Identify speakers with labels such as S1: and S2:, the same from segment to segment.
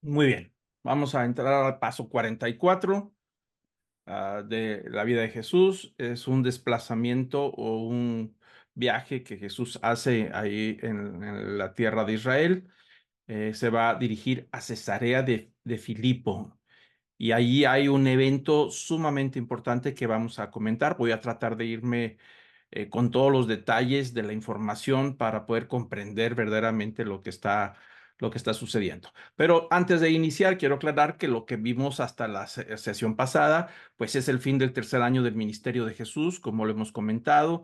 S1: Muy bien, vamos a entrar al paso 44 de la vida de Jesús. Es un desplazamiento o un viaje que Jesús hace ahí en la tierra de Israel. Se va a dirigir a Cesarea de Filipo. Y ahí hay un evento sumamente importante que vamos a comentar. Voy a tratar de irme con todos los detalles de la información para poder comprender verdaderamente lo que está sucediendo. Pero antes de iniciar, quiero aclarar que lo que vimos hasta la sesión pasada, pues es el fin del tercer año del ministerio de Jesús, como lo hemos comentado.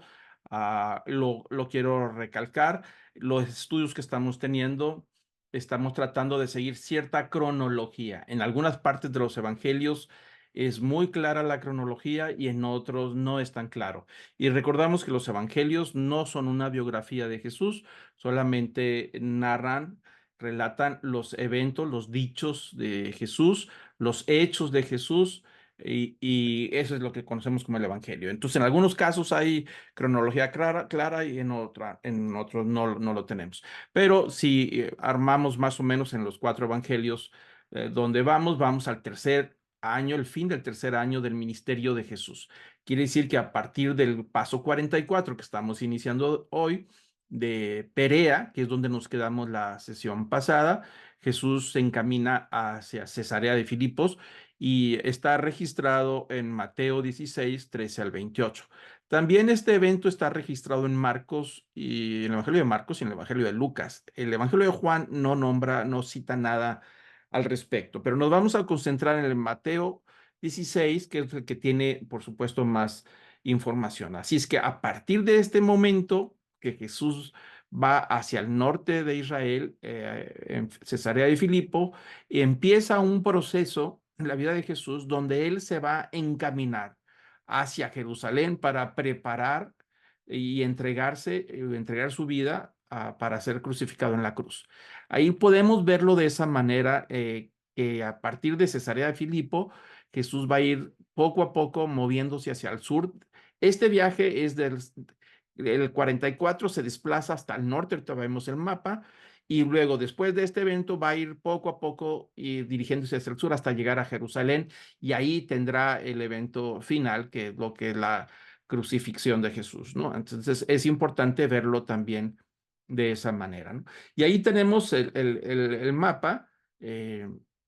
S1: Lo quiero recalcar. Los estudios que estamos teniendo, estamos tratando de seguir cierta cronología. En algunas partes de los evangelios es muy clara la cronología y en otros no es tan claro. Y recordamos que los evangelios no son una biografía de Jesús, solamente narran, relatan los eventos, los dichos de Jesús, los hechos de Jesús. Y eso es lo que conocemos como el Evangelio. Entonces, en algunos casos hay cronología clara y en otros no lo tenemos. Pero si armamos más o menos en los cuatro evangelios donde vamos al tercer año, el fin del tercer año del ministerio de Jesús. Quiere decir que a partir del paso 44 que estamos iniciando hoy, de Perea, que es donde nos quedamos la sesión pasada, Jesús se encamina hacia Cesarea de Filipos y está registrado en Mateo 16, 13 al 28. También este evento está registrado en Marcos y en el Evangelio de Marcos y en el Evangelio de Lucas. El Evangelio de Juan no nombra, no cita nada al respecto, pero nos vamos a concentrar en el Mateo 16, que es el que tiene, por supuesto, más información. Así es que a partir de este momento que Jesús va hacia el norte de Israel, en Cesarea de Filipo, empieza un proceso en la vida de Jesús donde él se va a encaminar hacia Jerusalén para preparar y entregar su vida para ser crucificado en la cruz. Ahí podemos verlo de esa manera, que a partir de Cesarea de Filipo, Jesús va a ir poco a poco moviéndose hacia el sur. Este viaje es el 44, se desplaza hasta el norte, ahorita vemos el mapa, y luego después de este evento va a ir poco a poco y dirigiéndose hacia el sur hasta llegar a Jerusalén, y ahí tendrá el evento final, que es lo que es la crucifixión de Jesús, ¿no? Entonces es importante verlo también de esa manera, ¿no? Y ahí tenemos el mapa.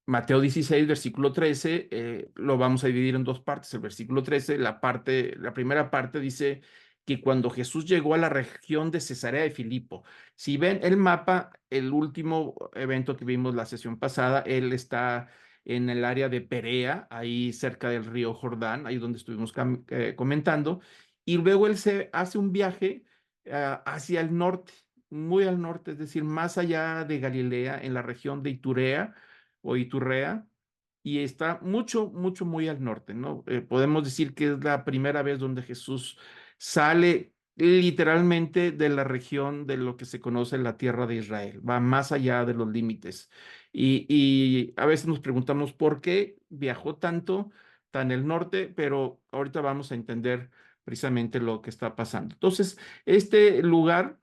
S1: Mateo 16, versículo 13, lo vamos a dividir en dos partes. El versículo 13, la primera parte dice que cuando Jesús llegó a la región de Cesarea de Filipo, si ven el mapa, el último evento que vimos la sesión pasada, él está en el área de Perea, ahí cerca del río Jordán, ahí donde estuvimos comentando, y luego él se hace un viaje hacia el norte, muy al norte, es decir, más allá de Galilea, en la región de Iturea o Iturrea, y está muy al norte, ¿no? Podemos decir que es la primera vez donde Jesús sale literalmente de la región de lo que se conoce la tierra de Israel, va más allá de los límites. Y a veces nos preguntamos por qué viajó tanto, tan el norte, pero ahorita vamos a entender precisamente lo que está pasando. Entonces, este lugar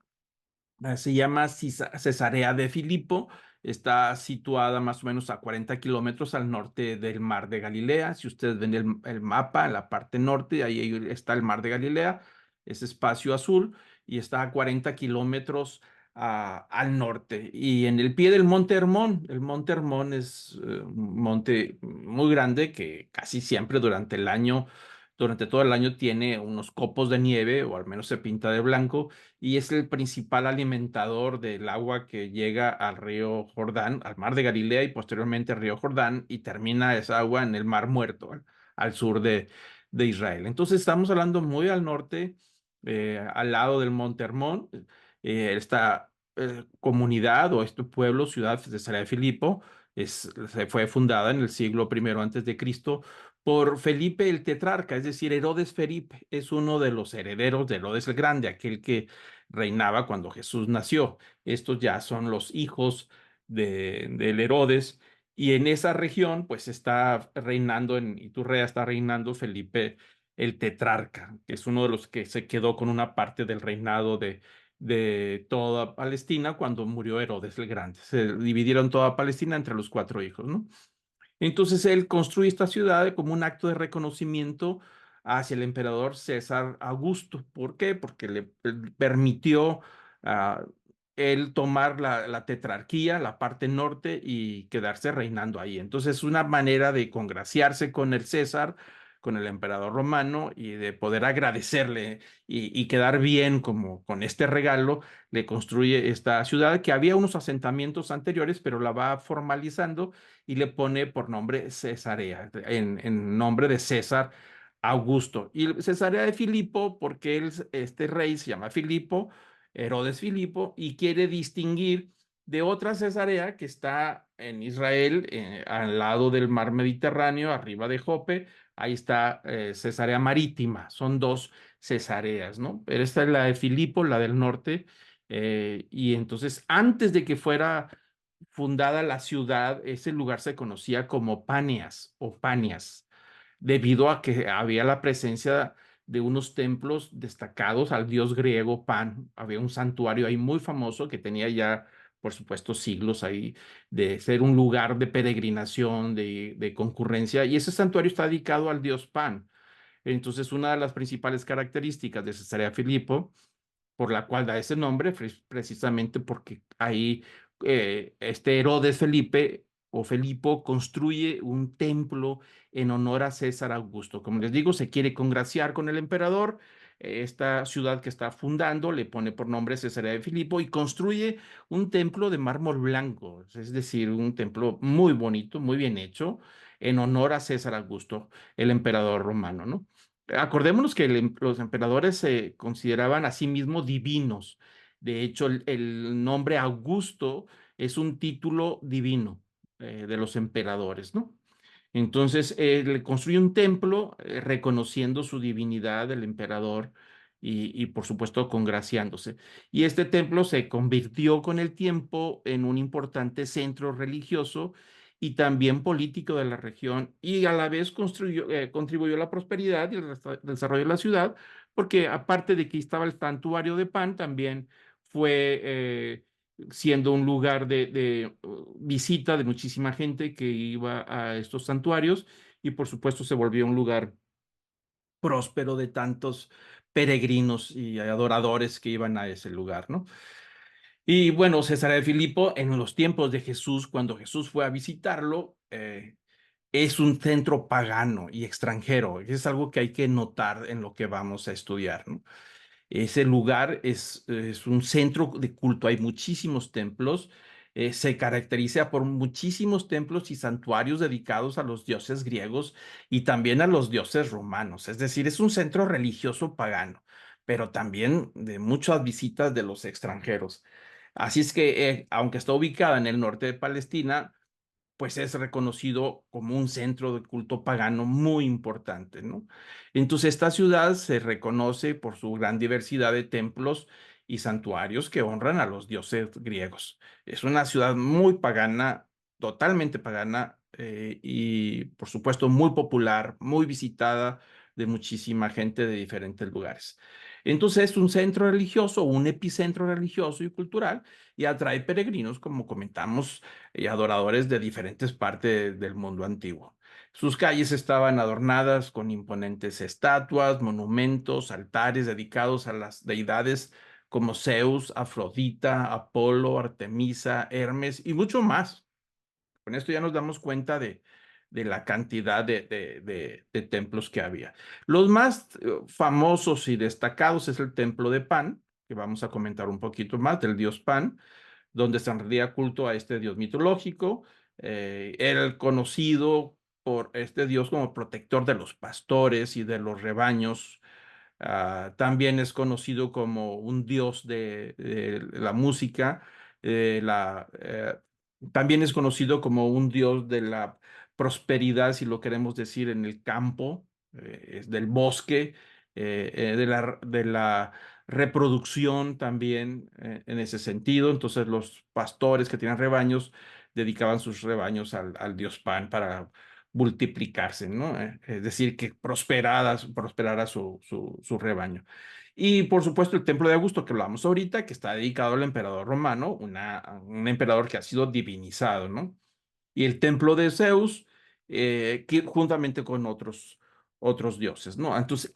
S1: se llama Cesarea de Filipo, está situada más o menos a 40 kilómetros al norte del mar de Galilea. Si ustedes ven el mapa, en la parte norte, ahí está el mar de Galilea, ese espacio azul, y está a 40 kilómetros al norte. Y en el pie del Monte Hermón, el Monte Hermón es un monte muy grande que casi siempre durante todo el año tiene unos copos de nieve, o al menos se pinta de blanco, y es el principal alimentador del agua que llega al río Jordán, al mar de Galilea y posteriormente al río Jordán, y termina esa agua en el mar Muerto, al sur de Israel. Entonces estamos hablando muy al norte, al lado del Monte Hermón. Esta comunidad o este pueblo, ciudad de Cesarea de Filipo, se fue fundada en el siglo I antes de Cristo por Felipe el Tetrarca, es decir, Herodes Felipe es uno de los herederos de Herodes el Grande, aquel que reinaba cuando Jesús nació. Estos ya son los hijos del Herodes, y en esa región pues está reinando, en Iturrea está reinando Felipe el Tetrarca, que es uno de los que se quedó con una parte del reinado de toda Palestina cuando murió Herodes el Grande. Se dividieron toda Palestina entre los cuatro hijos, ¿no? Entonces él construye esta ciudad como un acto de reconocimiento hacia el emperador César Augusto. ¿Por qué? Porque le permitió a él tomar la tetrarquía, la parte norte, y quedarse reinando ahí. Entonces es una manera de congraciarse con el César, con el emperador romano, y de poder agradecerle y quedar bien como con este regalo. Le construye esta ciudad que había unos asentamientos anteriores, pero la va formalizando y le pone por nombre Cesarea, en nombre de César Augusto. Y Cesarea de Filipo, porque este rey se llama Filipo, Herodes Filipo, y quiere distinguir de otra Cesarea que está en Israel, al lado del mar Mediterráneo, arriba de Jope. Ahí está Cesarea Marítima. Son dos Cesareas, ¿no? Pero esta es la de Filipo, la del norte. Y entonces, antes de que fuera fundada la ciudad, ese lugar se conocía como Panias o Panias, debido a que había la presencia de unos templos destacados al dios griego Pan. Había un santuario ahí muy famoso que tenía ya, por supuesto, siglos ahí de ser un lugar de peregrinación, de concurrencia, y ese santuario está dedicado al dios Pan. Entonces, una de las principales características de Cesarea Filipo, por la cual da ese nombre, precisamente porque ahí este Herodes Felipe o Felipo construye un templo en honor a César Augusto. Como les digo, se quiere congraciar con el emperador. Esta ciudad que está fundando le pone por nombre Cesarea de Filipo y construye un templo de mármol blanco, es decir, un templo muy bonito, muy bien hecho, en honor a César Augusto, el emperador romano, ¿no? Acordémonos que los emperadores se consideraban a sí mismos divinos. De hecho, el nombre Augusto es un título divino de los emperadores, ¿no? Entonces, le construye un templo reconociendo su divinidad del emperador por supuesto, congraciándose. Y este templo se convirtió con el tiempo en un importante centro religioso y también político de la región, y a la vez contribuyó a la prosperidad y el desarrollo de la ciudad, porque aparte de que estaba el santuario de Pan, también fue siendo un lugar de visita de muchísima gente que iba a estos santuarios, y por supuesto se volvió un lugar próspero de tantos peregrinos y adoradores que iban a ese lugar, ¿no? Y bueno, César de Filipo, en los tiempos de Jesús, cuando Jesús fue a visitarlo, es un centro pagano y extranjero. Es algo que hay que notar en lo que vamos a estudiar, ¿no? Ese lugar es un centro de culto, hay muchísimos templos, se caracteriza por muchísimos templos y santuarios dedicados a los dioses griegos y también a los dioses romanos. Es decir, es un centro religioso pagano, pero también de muchas visitas de los extranjeros. Así es que, aunque está ubicada en el norte de Palestina, pues es reconocido como un centro de culto pagano muy importante, ¿no? Entonces, esta ciudad se reconoce por su gran diversidad de templos y santuarios que honran a los dioses griegos. Es una ciudad muy pagana, totalmente pagana, y por supuesto muy popular, muy visitada de muchísima gente de diferentes lugares. Entonces, es un centro religioso, un epicentro religioso y cultural, y atrae peregrinos, como comentamos, y adoradores de diferentes partes del mundo antiguo. Sus calles estaban adornadas con imponentes estatuas, monumentos, altares dedicados a las deidades como Zeus, Afrodita, Apolo, Artemisa, Hermes y mucho más. Con esto ya nos damos cuenta de la cantidad de templos que había. Los más famosos y destacados es el templo de Pan, que vamos a comentar un poquito más, del dios Pan, donde se rendía culto a este dios mitológico. Era el conocido por este dios como protector de los pastores y de los rebaños. También es conocido como un dios de la música. También es conocido como un dios de la prosperidad, si lo queremos decir, en el campo, es del bosque, de la reproducción también, en ese sentido. Entonces los pastores que tenían rebaños dedicaban sus rebaños al dios Pan para multiplicarse, ¿no? Es decir, que prosperara su rebaño. Y por supuesto el templo de Augusto que hablamos ahorita, que está dedicado al emperador romano, un emperador que ha sido divinizado, ¿no? Y el templo de Zeus, juntamente con otros dioses, ¿no? Entonces,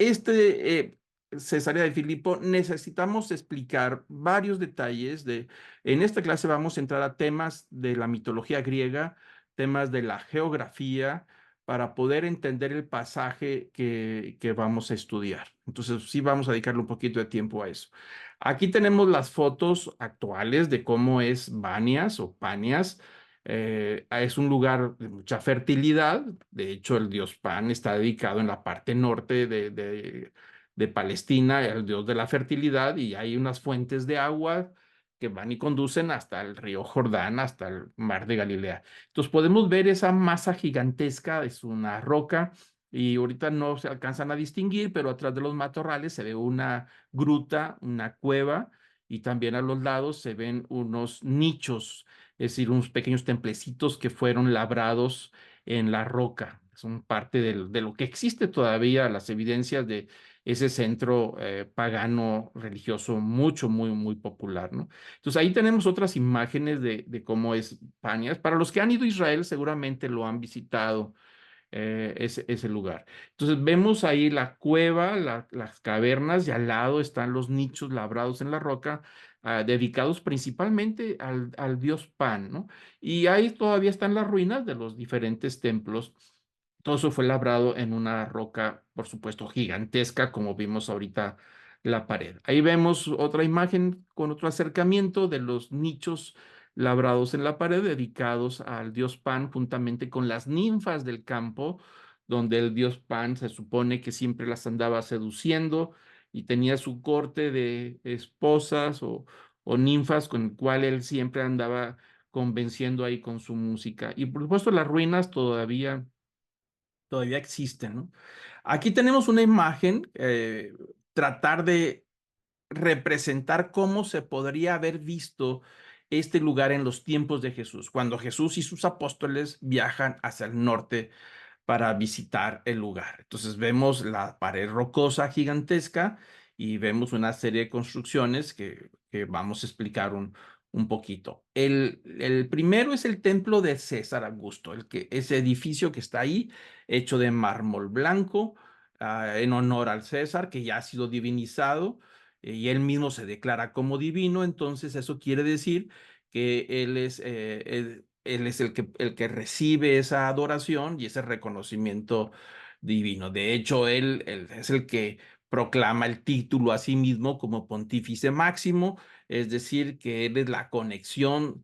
S1: Cesarea de Filipo, necesitamos explicar varios detalles en esta clase vamos a entrar a temas de la mitología griega, temas de la geografía, para poder entender el pasaje que vamos a estudiar. Entonces, sí vamos a dedicarle un poquito de tiempo a eso. Aquí tenemos las fotos actuales de cómo es Banias o Panias. Es un lugar de mucha fertilidad. De hecho, el dios Pan está dedicado en la parte norte de Palestina, al dios de la fertilidad, y hay unas fuentes de agua que van y conducen hasta el río Jordán, hasta el mar de Galilea. Entonces podemos ver esa masa gigantesca, es una roca, y ahorita no se alcanzan a distinguir, pero atrás de los matorrales se ve una gruta, una cueva, y también a los lados se ven unos nichos, es decir, unos pequeños templecitos que fueron labrados en la roca. Son parte de lo que existe todavía, las evidencias de ese centro pagano religioso muy popular, ¿no? Entonces ahí tenemos otras imágenes de cómo es Panias. Para los que han ido a Israel seguramente lo han visitado ese lugar. Entonces vemos ahí la cueva, las cavernas y al lado están los nichos labrados en la roca, dedicados principalmente al dios Pan, ¿no? Y ahí todavía están las ruinas de los diferentes templos. Todo eso fue labrado en una roca, por supuesto, gigantesca, como vimos ahorita la pared. Ahí vemos otra imagen con otro acercamiento de los nichos labrados en la pared, dedicados al dios Pan, juntamente con las ninfas del campo, donde el dios Pan se supone que siempre las andaba seduciendo y tenía su corte de esposas o ninfas con el cual él siempre andaba convenciendo ahí con su música. Y por supuesto las ruinas todavía existen, ¿no? Aquí tenemos una imagen, tratar de representar cómo se podría haber visto este lugar en los tiempos de Jesús, cuando Jesús y sus apóstoles viajan hacia el norte para visitar el lugar. Entonces vemos la pared rocosa gigantesca y vemos una serie de construcciones que vamos a explicar un poquito. El primero es el templo de César Augusto, ese edificio que está ahí, hecho de mármol blanco, en honor al César, que ya ha sido divinizado, y él mismo se declara como divino. Entonces eso quiere decir que él es el que recibe esa adoración y ese reconocimiento divino. De hecho, él es el que proclama el título a sí mismo como pontífice máximo, es decir, que él es la conexión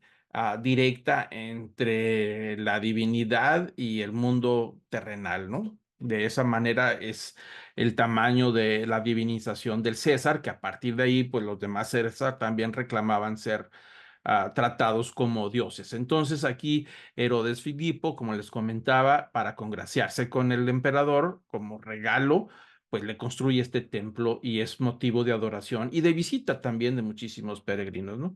S1: directa entre la divinidad y el mundo terrenal, ¿no? De esa manera es el tamaño de la divinización del César, que a partir de ahí, pues los demás César también reclamaban ser tratados como dioses. Entonces aquí Herodes Filipo, como les comentaba, para congraciarse con el emperador como regalo, pues le construye este templo y es motivo de adoración y de visita también de muchísimos peregrinos, ¿no?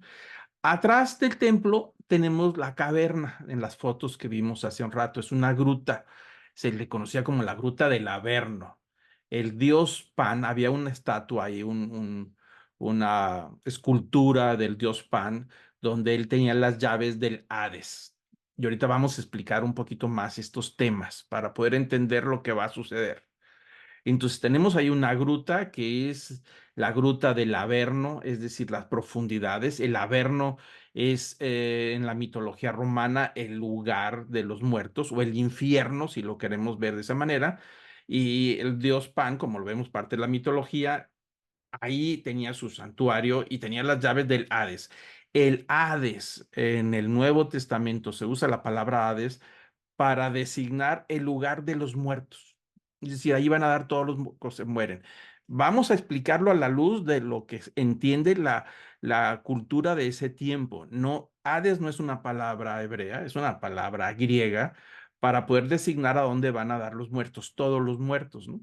S1: Atrás del templo tenemos la caverna en las fotos que vimos hace un rato. Es una gruta. Se le conocía como la gruta del Averno. El dios Pan, había una estatua ahí, una escultura del dios Pan, donde él tenía las llaves del Hades. Y ahorita vamos a explicar un poquito más estos temas para poder entender lo que va a suceder. Entonces tenemos ahí una gruta que es la gruta del Averno, es decir, las profundidades. El Averno es en la mitología romana el lugar de los muertos o el infierno, si lo queremos ver de esa manera. Y el dios Pan, como lo vemos parte de la mitología, ahí tenía su santuario y tenía las llaves del Hades. El Hades en el Nuevo Testamento se usa la palabra Hades para designar el lugar de los muertos. Es decir, ahí van a dar todos que se mueren. Vamos a explicarlo a la luz de lo que entiende la cultura de ese tiempo. No, Hades no es una palabra hebrea, es una palabra griega para poder designar a dónde van a dar los muertos, todos los muertos, ¿no?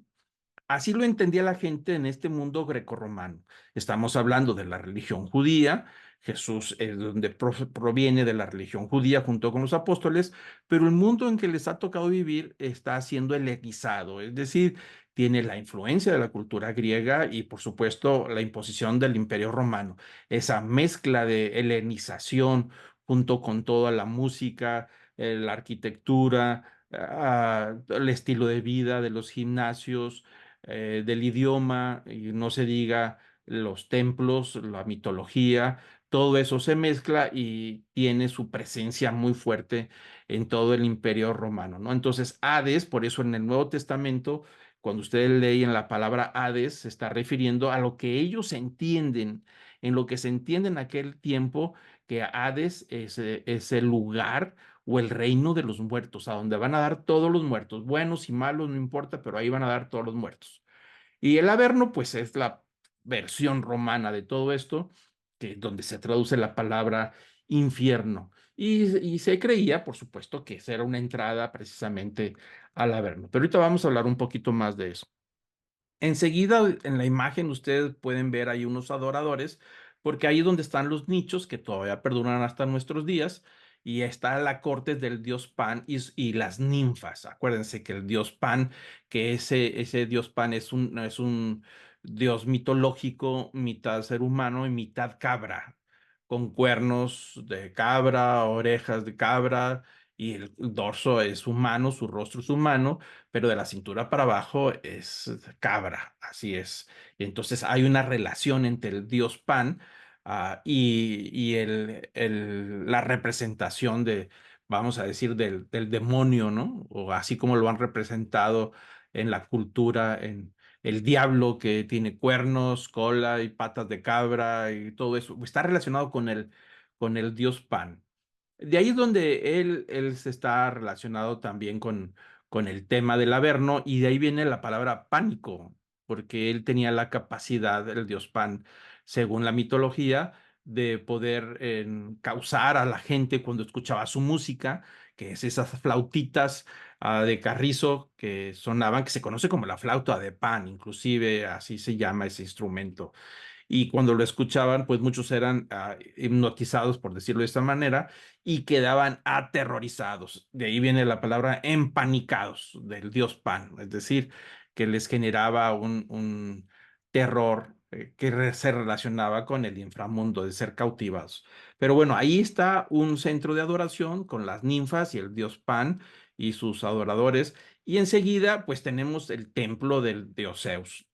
S1: Así lo entendía la gente en este mundo grecorromano. Estamos hablando de la religión judía. Jesús es donde proviene de la religión judía junto con los apóstoles, pero el mundo en que les ha tocado vivir está siendo helenizado, es decir, tiene la influencia de la cultura griega y, por supuesto, la imposición del Imperio Romano. Esa mezcla de helenización junto con toda la música, la arquitectura, el estilo de vida de los gimnasios, del idioma, y no se diga los templos, la mitología, todo eso se mezcla y tiene su presencia muy fuerte en todo el Imperio Romano, ¿no? Entonces, Hades, por eso en el Nuevo Testamento, cuando ustedes leen la palabra Hades, se está refiriendo a lo que ellos entienden, en lo que se entiende en aquel tiempo, que Hades es el lugar o el reino de los muertos, a donde van a dar todos los muertos, buenos y malos, no importa, pero ahí van a dar todos los muertos. Y el Averno, pues es la versión romana de todo esto, que donde se traduce la palabra infierno. Y se creía, por supuesto, que esa era una entrada precisamente al Averno. Pero ahorita vamos a hablar un poquito más de eso. Enseguida en la imagen ustedes pueden ver ahí unos adoradores, porque ahí es donde están los nichos que todavía perduran hasta nuestros días, y está la corte del dios Pan y las ninfas. Acuérdense que el dios Pan, que ese dios Pan es un dios mitológico, mitad ser humano y mitad cabra, con cuernos de cabra, orejas de cabra, y el dorso es humano, su rostro es humano, pero de la cintura para abajo es cabra, así es. Y entonces hay una relación entre el dios Pan, y la representación de, vamos a decir, del demonio, ¿no? O así como lo han representado en la cultura, en el diablo que tiene cuernos, cola y patas de cabra y todo eso. Está relacionado con el dios Pan. De ahí es donde él se está relacionado también con el tema del Averno, y de ahí viene la palabra pánico, porque él tenía la capacidad, el dios Pan, según la mitología, de poder causar a la gente cuando escuchaba su música, que es esas flautitas de carrizo que sonaban, que se conoce como la flauta de Pan, inclusive así se llama ese instrumento. Y cuando lo escuchaban, pues muchos eran hipnotizados, por decirlo de esta manera, y quedaban aterrorizados. De ahí viene la palabra empanicados, del dios Pan, es decir, que les generaba un terror se relacionaba con el inframundo, de ser cautivados. Pero bueno, ahí está un centro de adoración con las ninfas y el dios Pan y sus adoradores. Y enseguida, pues tenemos el templo del dios Zeus.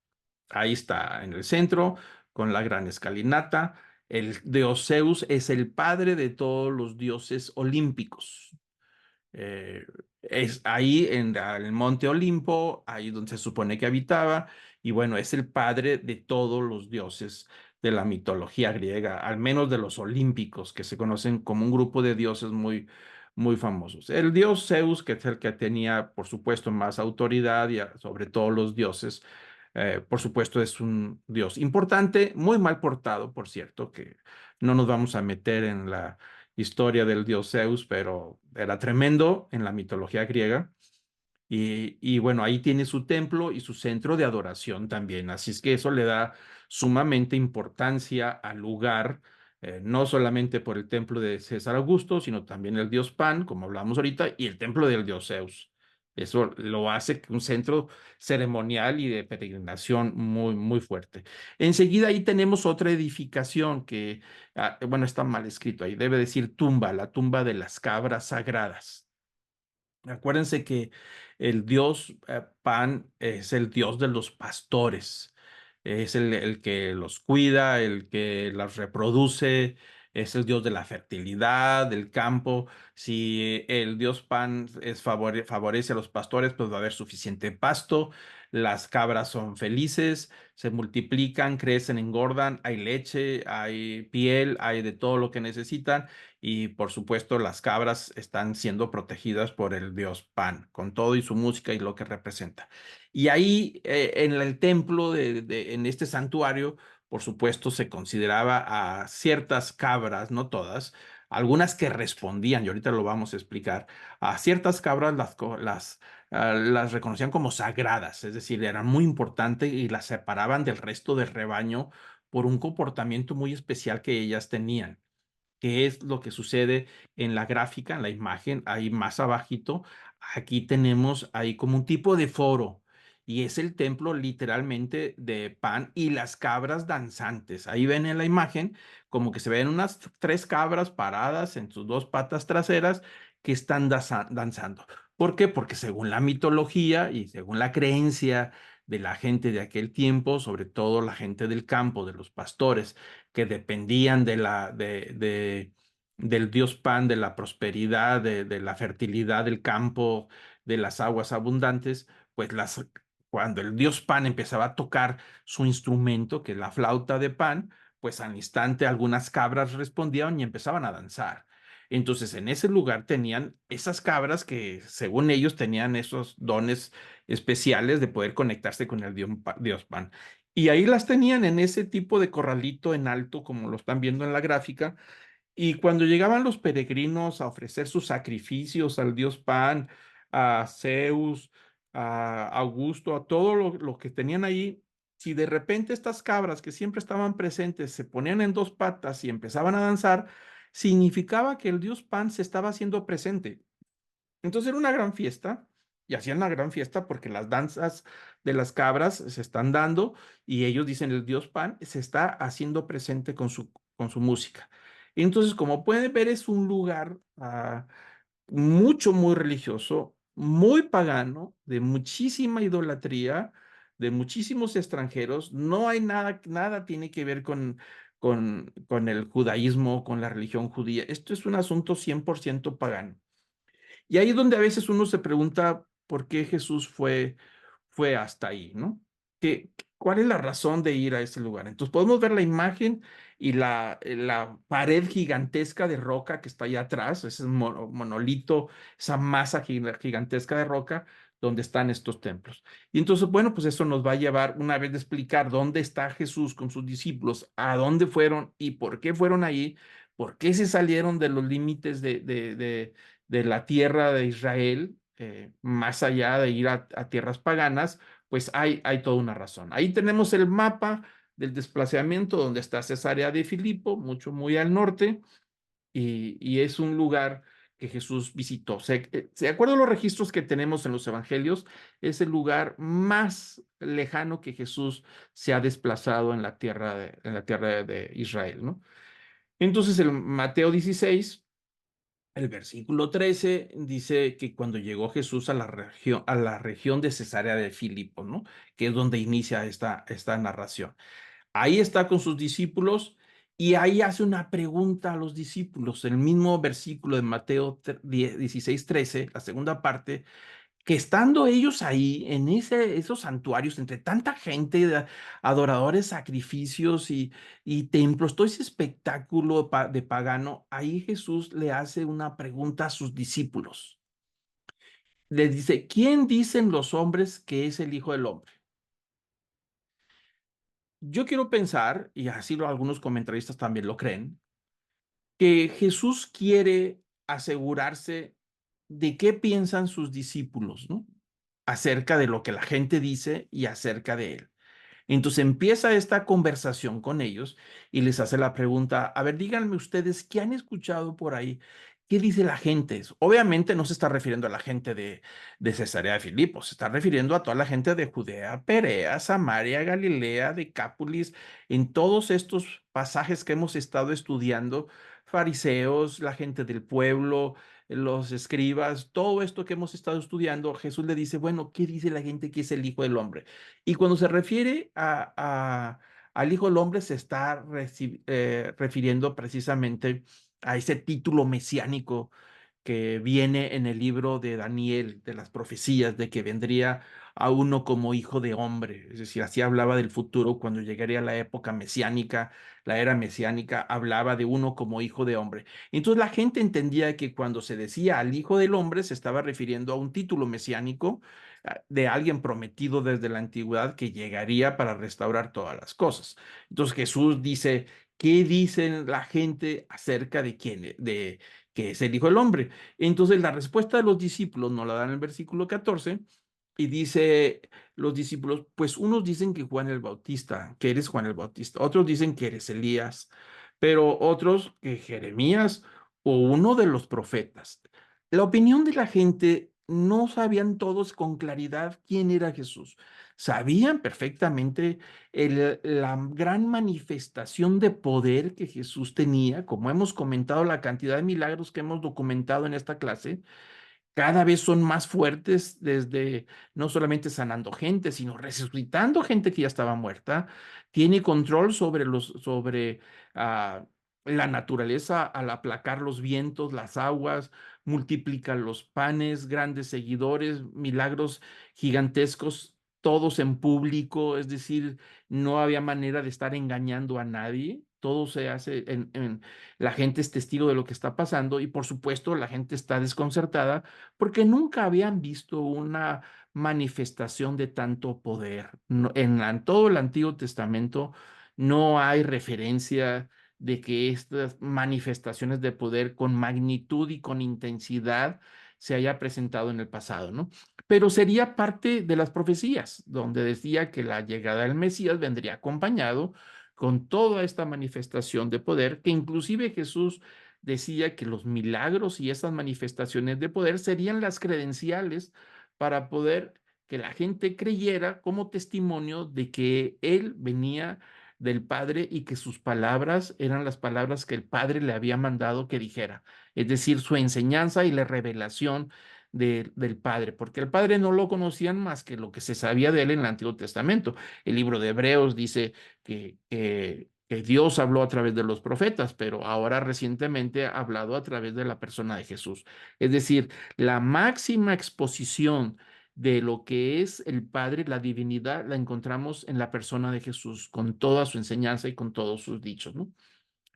S1: Ahí está en el centro, con la gran escalinata. El dios Zeus es el padre de todos los dioses olímpicos. Es ahí en el monte Olimpo, ahí donde se supone que habitaba, y bueno, es el padre de todos los dioses de la mitología griega, al menos de los olímpicos, que se conocen como un grupo de dioses muy famosos. El dios Zeus, que es el que tenía, por supuesto, más autoridad y sobre todos los dioses, por supuesto, es un dios importante, muy mal portado, por cierto, que no nos vamos a meter en la historia del dios Zeus, pero era tremendo en la mitología griega. Y bueno, ahí tiene su templo y su centro de adoración también. Así es que eso le da sumamente importancia al lugar, no solamente por el templo de César Augusto, sino también el dios Pan, como hablamos ahorita, y el templo del dios Zeus. Eso lo hace un centro ceremonial y de peregrinación muy fuerte. Enseguida ahí tenemos otra edificación que, bueno, está mal escrito ahí, debe decir tumba, la tumba de las cabras sagradas. Acuérdense que el dios Pan es el dios de los pastores, es el que los cuida, el que las reproduce, es el dios de la fertilidad, del campo. Si el dios Pan favorece a los pastores, pues va a haber suficiente pasto, las cabras son felices, se multiplican, crecen, engordan, hay leche, hay piel, hay de todo lo que necesitan, y por supuesto las cabras están siendo protegidas por el dios Pan, con todo y su música y lo que representa. Y ahí en el templo, en este santuario, por supuesto se consideraba a ciertas cabras, no todas, algunas que respondían, y ahorita lo vamos a explicar, a ciertas cabras las reconocían como sagradas, es decir, eran muy importantes y las separaban del resto del rebaño por un comportamiento muy especial que ellas tenían. ¿Qué es lo que sucede en la gráfica, en la imagen? Ahí más abajito, aquí tenemos ahí como un tipo de foro. y es el templo literalmente de Pan y las cabras danzantes. Ahí ven en la imagen como que se ven unas tres cabras paradas en sus dos patas traseras que están danzando. ¿Por qué? Porque según la mitología y según la creencia de la gente de aquel tiempo, sobre todo la gente del campo, de los pastores, que dependían del dios Pan, de la prosperidad, de la fertilidad del campo, de las aguas abundantes, pues cuando el dios Pan empezaba a tocar su instrumento, que es la flauta de Pan, pues al instante algunas cabras respondían y empezaban a danzar. Entonces, en ese lugar tenían esas cabras que, según ellos, tenían esos dones especiales de poder conectarse con el dios Pan. Y ahí las tenían en ese tipo de corralito en alto, como lo están viendo en la gráfica, y cuando llegaban los peregrinos a ofrecer sus sacrificios al dios Pan, a Zeus, a Augusto, a todo lo que tenían ahí, si de repente estas cabras que siempre estaban presentes se ponían en dos patas y empezaban a danzar, significaba que el dios Pan se estaba haciendo presente. Entonces era una gran fiesta y hacían una gran fiesta porque las danzas de las cabras se están dando y ellos dicen el dios Pan se está haciendo presente con su música. Entonces, como pueden ver, es un lugar muy religioso, muy pagano, de muchísima idolatría, de muchísimos extranjeros. No hay nada tiene que ver con el judaísmo, con la religión judía. Esto es un asunto 100% pagano. Y ahí es donde a veces uno se pregunta por qué Jesús fue hasta ahí, ¿no? ¿Cuál es la razón de ir a ese lugar? Entonces podemos ver la imagen y la pared gigantesca de roca que está allá atrás, ese monolito, esa masa gigantesca de roca donde están estos templos. Y entonces, bueno, pues eso nos va a llevar, una vez de explicar dónde está Jesús con sus discípulos, a dónde fueron y por qué fueron ahí, por qué se salieron de los límites de la tierra de Israel, más allá de ir a tierras paganas, pues hay toda una razón. Ahí tenemos el mapa del desplazamiento donde está Cesarea de Filipo, muy al norte, y es un lugar que Jesús visitó. De acuerdo a los registros que tenemos en los evangelios, es el lugar más lejano que Jesús se ha desplazado en la tierra de Israel, ¿no? Entonces, el Mateo 16, el versículo 13 dice que cuando llegó Jesús a la región de Cesarea de Filipo, ¿no? Que es donde inicia esta narración. Ahí está con sus discípulos y ahí hace una pregunta a los discípulos. El mismo versículo de Mateo 16, 13, la segunda parte, que estando ellos ahí en esos santuarios, entre tanta gente, adoradores, sacrificios y templos, todo ese espectáculo de pagano, ahí Jesús le hace una pregunta a sus discípulos. Les dice, ¿quién dicen los hombres que es el Hijo del Hombre? Yo quiero pensar, y así algunos comentaristas también lo creen, que Jesús quiere asegurarse de qué piensan sus discípulos, ¿no? Acerca de lo que la gente dice y acerca de él. Entonces empieza esta conversación con ellos y les hace la pregunta, a ver, díganme ustedes, ¿qué han escuchado por ahí? ¿Qué dice la gente? Obviamente no se está refiriendo a la gente de Cesarea de Filipo, se está refiriendo a toda la gente de Judea, Perea, Samaria, Galilea, Decápolis, en todos estos pasajes que hemos estado estudiando, fariseos, la gente del pueblo, los escribas, todo esto que hemos estado estudiando, Jesús le dice, bueno, ¿qué dice la gente que es el Hijo del Hombre? Y cuando se refiere al Hijo del Hombre, se está refiriendo precisamente a ese título mesiánico que viene en el libro de Daniel, de las profecías, de que vendría a uno como hijo de hombre. Es decir, así hablaba del futuro cuando llegaría la época mesiánica, la era mesiánica, hablaba de uno como hijo de hombre. Entonces la gente entendía que cuando se decía al hijo del hombre, se estaba refiriendo a un título mesiánico de alguien prometido desde la antigüedad que llegaría para restaurar todas las cosas. Entonces Jesús dice, ¿qué dicen la gente acerca de quién, de que es el Hijo del Hombre? Entonces la respuesta de los discípulos nos la dan en el versículo 14 y dice los discípulos, pues unos dicen que Juan el Bautista, que eres Juan el Bautista, otros dicen que eres Elías, pero otros que Jeremías o uno de los profetas. La opinión de la gente no sabían todos con claridad quién era Jesús. Sabían perfectamente la gran manifestación de poder que Jesús tenía, como hemos comentado, la cantidad de milagros que hemos documentado en esta clase cada vez son más fuertes, desde no solamente sanando gente, sino resucitando gente que ya estaba muerta. Tiene control sobre la naturaleza al aplacar los vientos, las aguas, multiplica los panes, grandes seguidores, milagros gigantescos, todos en público, es decir, no había manera de estar engañando a nadie. Todo se hace la gente es testigo de lo que está pasando y por supuesto la gente está desconcertada porque nunca habían visto una manifestación de tanto poder. En todo el Antiguo Testamento no hay referencia de que estas manifestaciones de poder con magnitud y con intensidad se haya presentado en el pasado, ¿no? Pero sería parte de las profecías, donde decía que la llegada del Mesías vendría acompañado con toda esta manifestación de poder, que inclusive Jesús decía que los milagros y esas manifestaciones de poder serían las credenciales para poder que la gente creyera como testimonio de que él venía del Padre y que sus palabras eran las palabras que el Padre le había mandado que dijera, es decir, su enseñanza y la revelación del Padre, porque el Padre no lo conocían más que lo que se sabía de él en el Antiguo Testamento. El libro de Hebreos dice que Dios habló a través de los profetas, pero ahora recientemente ha hablado a través de la persona de Jesús. Es decir, la máxima exposición de lo que es el Padre, la divinidad, la encontramos en la persona de Jesús, con toda su enseñanza y con todos sus dichos, ¿no?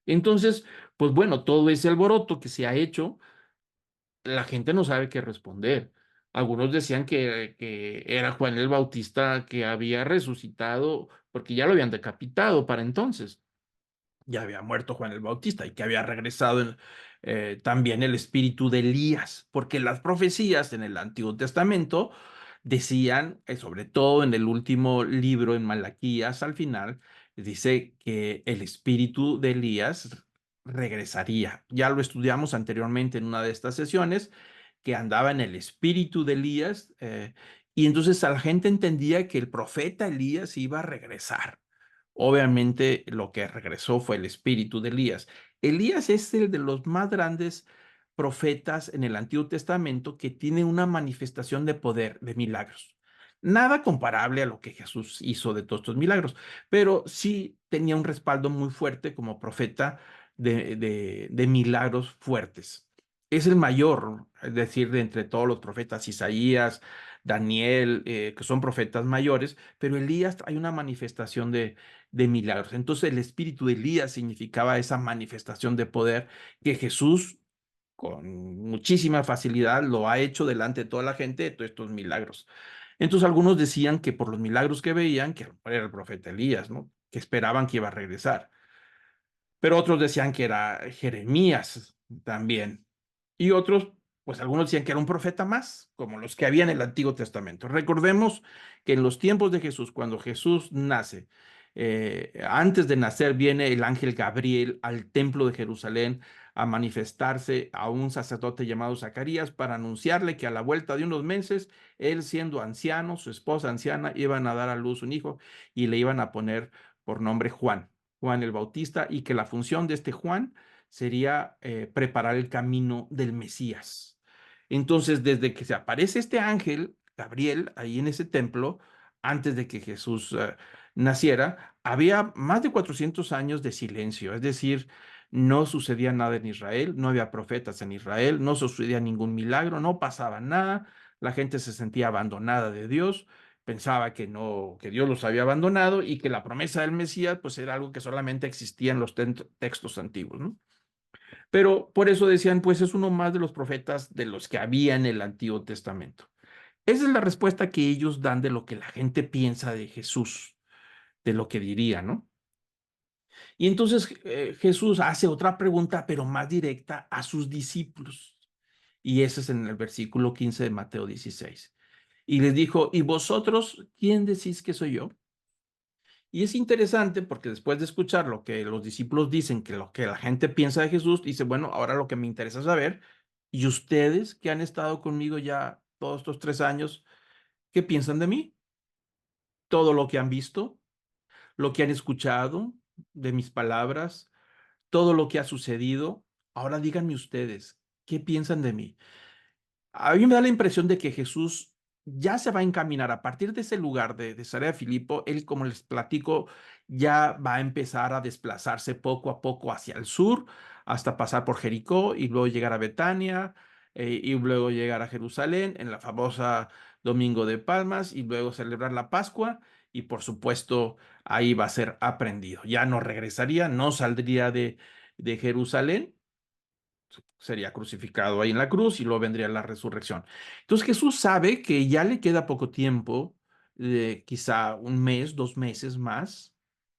S1: Entonces, pues bueno, todo ese alboroto que se ha hecho, la gente no sabe qué responder. Algunos decían que era Juan el Bautista que había resucitado porque ya lo habían decapitado para entonces. Ya había muerto Juan el Bautista y que había regresado también el espíritu de Elías, porque las profecías en el Antiguo Testamento decían, sobre todo en el último libro, en Malaquías, al final, dice que el espíritu de Elías regresaría. Ya lo estudiamos anteriormente en una de estas sesiones, que andaba en el espíritu de Elías, y entonces a la gente entendía que el profeta Elías iba a regresar. Obviamente lo que regresó fue el espíritu de Elías. Elías es el de los más grandes profetas en el Antiguo Testamento que tiene una manifestación de poder, de milagros. Nada comparable a lo que Jesús hizo de todos estos milagros, pero sí tenía un respaldo muy fuerte como profeta de milagros fuertes. Es el mayor, es decir, de entre todos los profetas, Isaías, Daniel, que son profetas mayores, pero Elías hay una manifestación de milagros. Entonces el espíritu de Elías significaba esa manifestación de poder que Jesús con muchísima facilidad lo ha hecho delante de toda la gente de todos estos milagros. Entonces algunos decían que por los milagros que veían, que era el profeta Elías, ¿no? Que esperaban que iba a regresar. Pero otros decían que era Jeremías también. Y otros, pues algunos decían que era un profeta más, como los que había en el Antiguo Testamento. Recordemos que en los tiempos de Jesús, cuando Jesús nace, antes de nacer viene el ángel Gabriel al templo de Jerusalén a manifestarse a un sacerdote llamado Zacarías para anunciarle que a la vuelta de unos meses, él siendo anciano, su esposa anciana, iban a dar a luz un hijo y le iban a poner por nombre Juan. Juan el Bautista, y que la función de este Juan sería preparar el camino del Mesías. Entonces, desde que se aparece este ángel, Gabriel, ahí en ese templo, antes de que Jesús naciera, había más de 400 años de silencio, es decir, no sucedía nada en Israel, no había profetas en Israel, no sucedía ningún milagro, no pasaba nada, la gente se sentía abandonada de Dios, pensaba que no, que Dios los había abandonado y que la promesa del Mesías pues era algo que solamente existía en los textos antiguos, ¿no? Pero por eso decían, pues es uno más de los profetas de los que había en el Antiguo Testamento. Esa es la respuesta que ellos dan de lo que la gente piensa de Jesús, de lo que diría, ¿no? Y entonces Jesús hace otra pregunta, pero más directa a sus discípulos. Y ese es en el versículo 15 de Mateo 16. Y les dijo, ¿y vosotros quién decís que soy yo? Y es interesante porque después de escuchar lo que los discípulos dicen, que lo que la gente piensa de Jesús, dice, bueno, ahora lo que me interesa saber, ¿y ustedes que han estado conmigo ya todos estos 3 años, ¿qué piensan de mí? Todo lo que han visto, lo que han escuchado de mis palabras, todo lo que ha sucedido. Ahora díganme ustedes, ¿qué piensan de mí? A mí me da la impresión de que Jesús ya se va a encaminar a partir de ese lugar de Cesarea de Filipo. Él, como les platico, ya va a empezar a desplazarse poco a poco hacia el sur, hasta pasar por Jericó y luego llegar a Betania, y luego llegar a Jerusalén en la famosa Domingo de Palmas, y luego celebrar la Pascua. Y por supuesto, ahí va a ser aprendido. Ya no regresaría, no saldría de Jerusalén, sería crucificado ahí en la cruz y luego vendría la resurrección. Entonces Jesús sabe que ya le queda poco tiempo, quizá un mes, 2 meses más,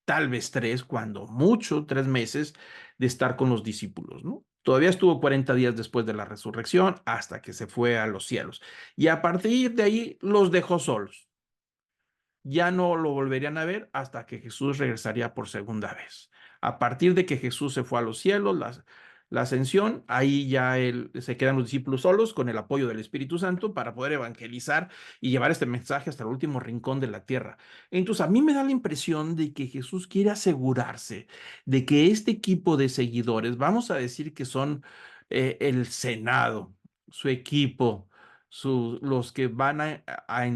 S1: tal vez tres, cuando mucho, 3 meses de estar con los discípulos, ¿no? Todavía estuvo 40 días después de la resurrección hasta que se fue a los cielos. Y a partir de ahí los dejó solos. Ya no lo volverían a ver hasta que Jesús regresaría por segunda vez. A partir de que Jesús se fue a los cielos, la ascensión, ahí ya se quedan los discípulos solos con el apoyo del Espíritu Santo para poder evangelizar y llevar este mensaje hasta el último rincón de la tierra. Entonces, a mí me da la impresión de que Jesús quiere asegurarse de que este equipo de seguidores, vamos a decir que son el Senado, su equipo, los que van a